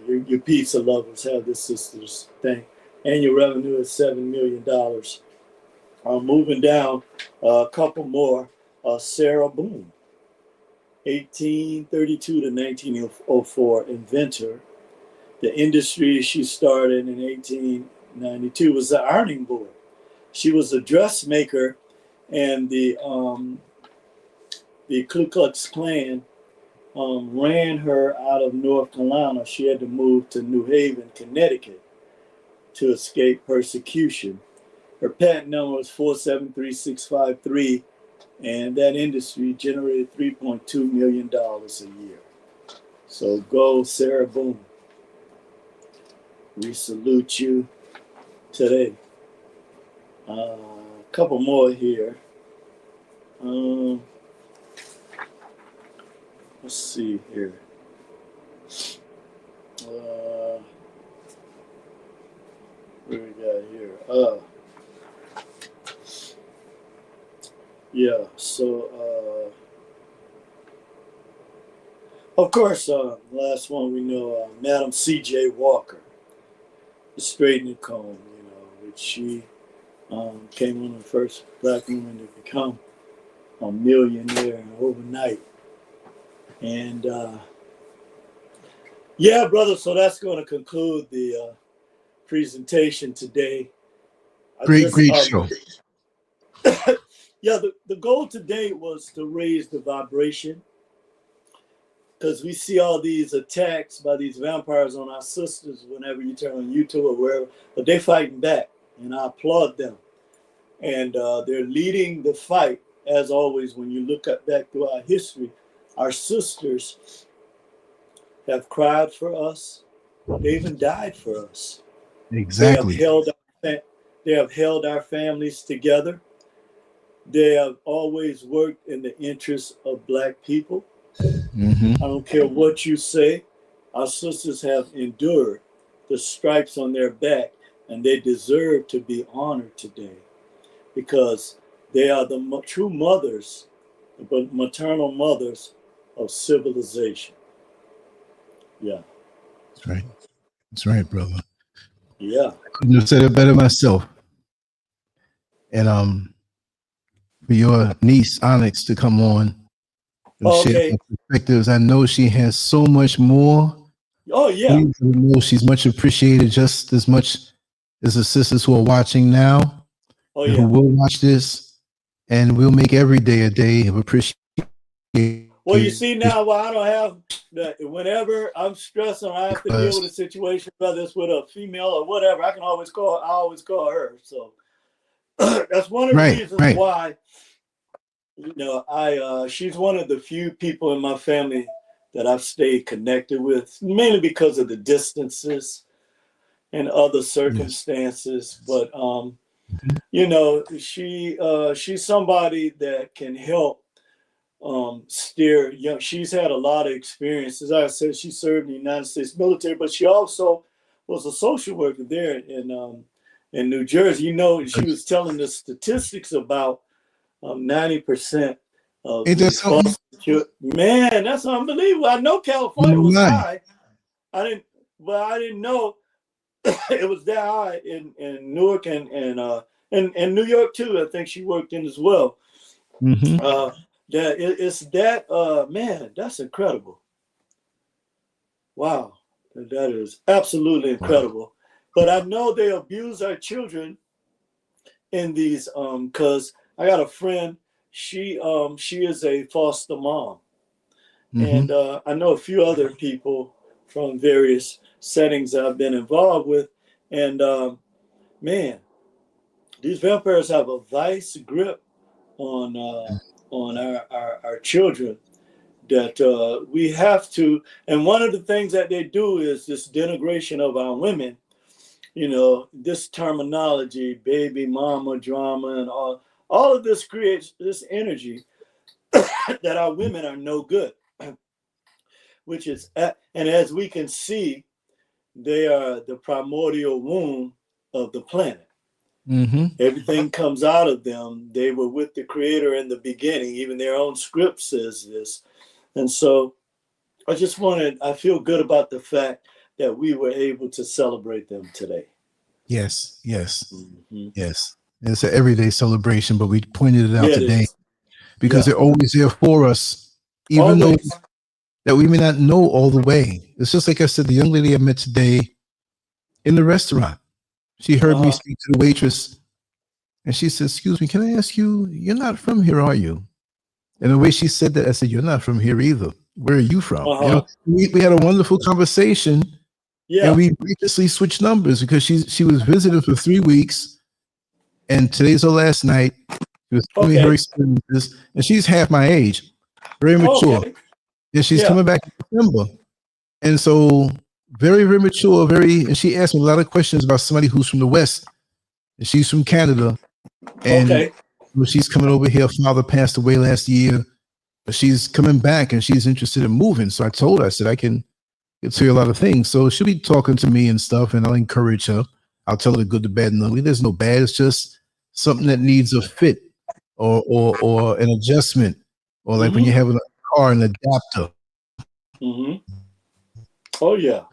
your pizza lovers have this sister's thing. Annual revenue is $7 million. Moving down a couple more. Sarah Boone, 1832 to 1904, inventor. The industry she started in 1892 was the ironing board. She was a dressmaker, and the Ku Klux Klan ran her out of North Carolina. She had to move to New Haven, Connecticut to escape persecution. Her patent number was 473653, and that industry generated $3.2 million a year. So go, Sarah Boone. We salute you today. A couple more here. Let's see here. What do we got here? Yeah, so of course, last one we know, Madam C.J. Walker, the straightening comb, which she came one of the first Black women to become a millionaire overnight. And yeah, brother, so that's going to conclude the presentation today. Great show. Yeah, the goal today was to raise the vibration, because we see all these attacks by these vampires on our sisters whenever you turn on YouTube or wherever, but they're fighting back, and I applaud them. And they're leading the fight, as always. When you look back through our history, our sisters have cried for us. They even died for us. Exactly. They have held our families together. They have always worked in the interests of Black people. Mm-hmm. I don't care what you say. Our sisters have endured the stripes on their back, and they deserve to be honored today, because they are the true mothers, the maternal mothers of civilization. Yeah. That's right. That's right, brother. Yeah. I couldn't have said it better myself. and for your niece Onyx to come on and share her perspectives. I know she has so much more. Oh yeah. Please know she's much appreciated, just as much as the sisters who are watching now, and who will watch this, and we'll make every day a day of appreciation. Well, you see now, I don't have that. Whenever I'm stressed and I have to deal with a situation, whether it's with a female or whatever, I always call her. So that's one of the reasons why, you know, she's one of the few people in my family that I've stayed connected with, mainly because of the distances and other circumstances. But you know, she's somebody that can help steer young. She's had a lot of experience. As I said, she served in the United States military, but she also was a social worker there in New Jersey. You know, she was telling the statistics about 90% of foster children. Man, that's unbelievable. I know California was high. I didn't know it was that high in Newark and New York too. I think she worked in as well. Man, that's incredible. Wow, that is absolutely incredible. But I know they abuse our children in these because I got a friend, she is a foster mom. And I know a few other people from various settings that I've been involved with. And man, these vampires have a vice grip on our children that we have to. And one of the things that they do is this denigration of our women. You know, this terminology, baby mama drama, and all of this creates this energy that our women are no good, which is, and as we can see, they are the primordial womb of the planet. Everything comes out of them. They were with the creator in the beginning. Even their own script says this. And so I feel good about the fact that we were able to celebrate them today. Yes. It's an everyday celebration, but we pointed it out today because they're always there for us, even though that we may not know all the way. It's just like I said, the young lady I met today in the restaurant, she heard me speak to the waitress, and she said, "Excuse me, can I ask you, you're not from here, are you?" And the way she said that, I said, "You're not from here either. Where are you from?" You know, we had a wonderful conversation, and we previously switched numbers because she was visiting for 3 weeks, and today's her last night. She was telling me her experiences, and she's half my age, very mature. Yeah, she's coming back in December, and so very, very mature, and she asked me a lot of questions about somebody who's from the West, and she's from Canada, and she's coming over here. Her father passed away last year, but she's coming back, and she's interested in moving. So I told her, I said, I can tell you a lot of things. So she'll be talking to me and stuff, and I'll encourage her. I'll tell her the good, the bad, and the ugly. There's no bad. It's just something that needs a fit or an adjustment, or like when you have a car, an adapter. Oh yeah.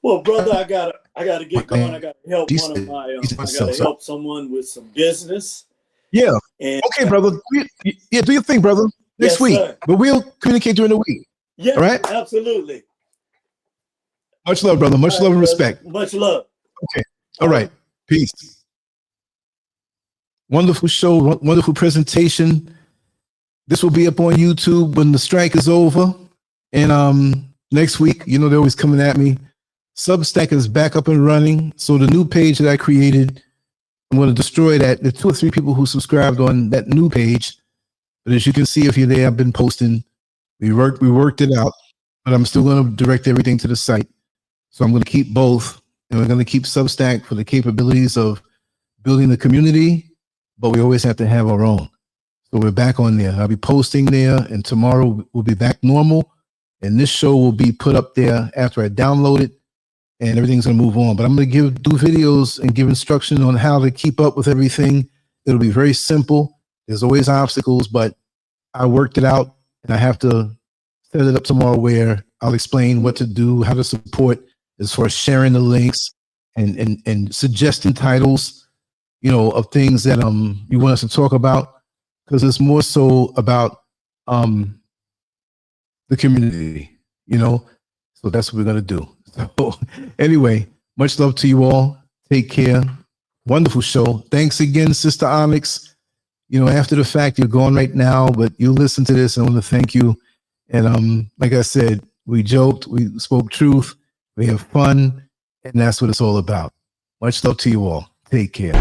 Well, brother, I gotta get going. I gotta help I gotta help someone with some business. Yeah. And, okay, brother. Yeah, do your thing, brother. Next week. Sir. But we'll communicate during the week. Yeah. All right. Absolutely. Much love, brother. Much love and respect. Much love. Okay. All right. Peace. Wonderful show. Wonderful presentation. This will be up on YouTube when the strike is over. And next week, you know, they're always coming at me. Substack is back up and running. So the new page that I created, I'm going to destroy that. There's 2 or 3 people who subscribed on that new page. But as you can see, if you're there, I've been posting. We worked it out, but I'm still going to direct everything to the site. So I'm going to keep both, and we're going to keep Substack for the capabilities of building the community, but we always have to have our own. So we're back on there. I'll be posting there, and tomorrow we'll be back normal. And this show will be put up there after I download it, and everything's going to move on. But I'm going to do videos and give instruction on how to keep up with everything. It'll be very simple. There's always obstacles, but I worked it out, and I have to set it up tomorrow where I'll explain what to do, how to support as far as sharing the links and suggesting titles. you know, of things that you want us to talk about, because it's more so about the community, you know. So that's what we're gonna do. So anyway, much love to you all. Take care. Wonderful show. Thanks again, Sister Onyx. You know, after the fact, you're gone right now, but you listen to this, and I want to thank you. And like I said, we joked, we spoke truth, we have fun, and that's what it's all about. Much love to you all. Take care.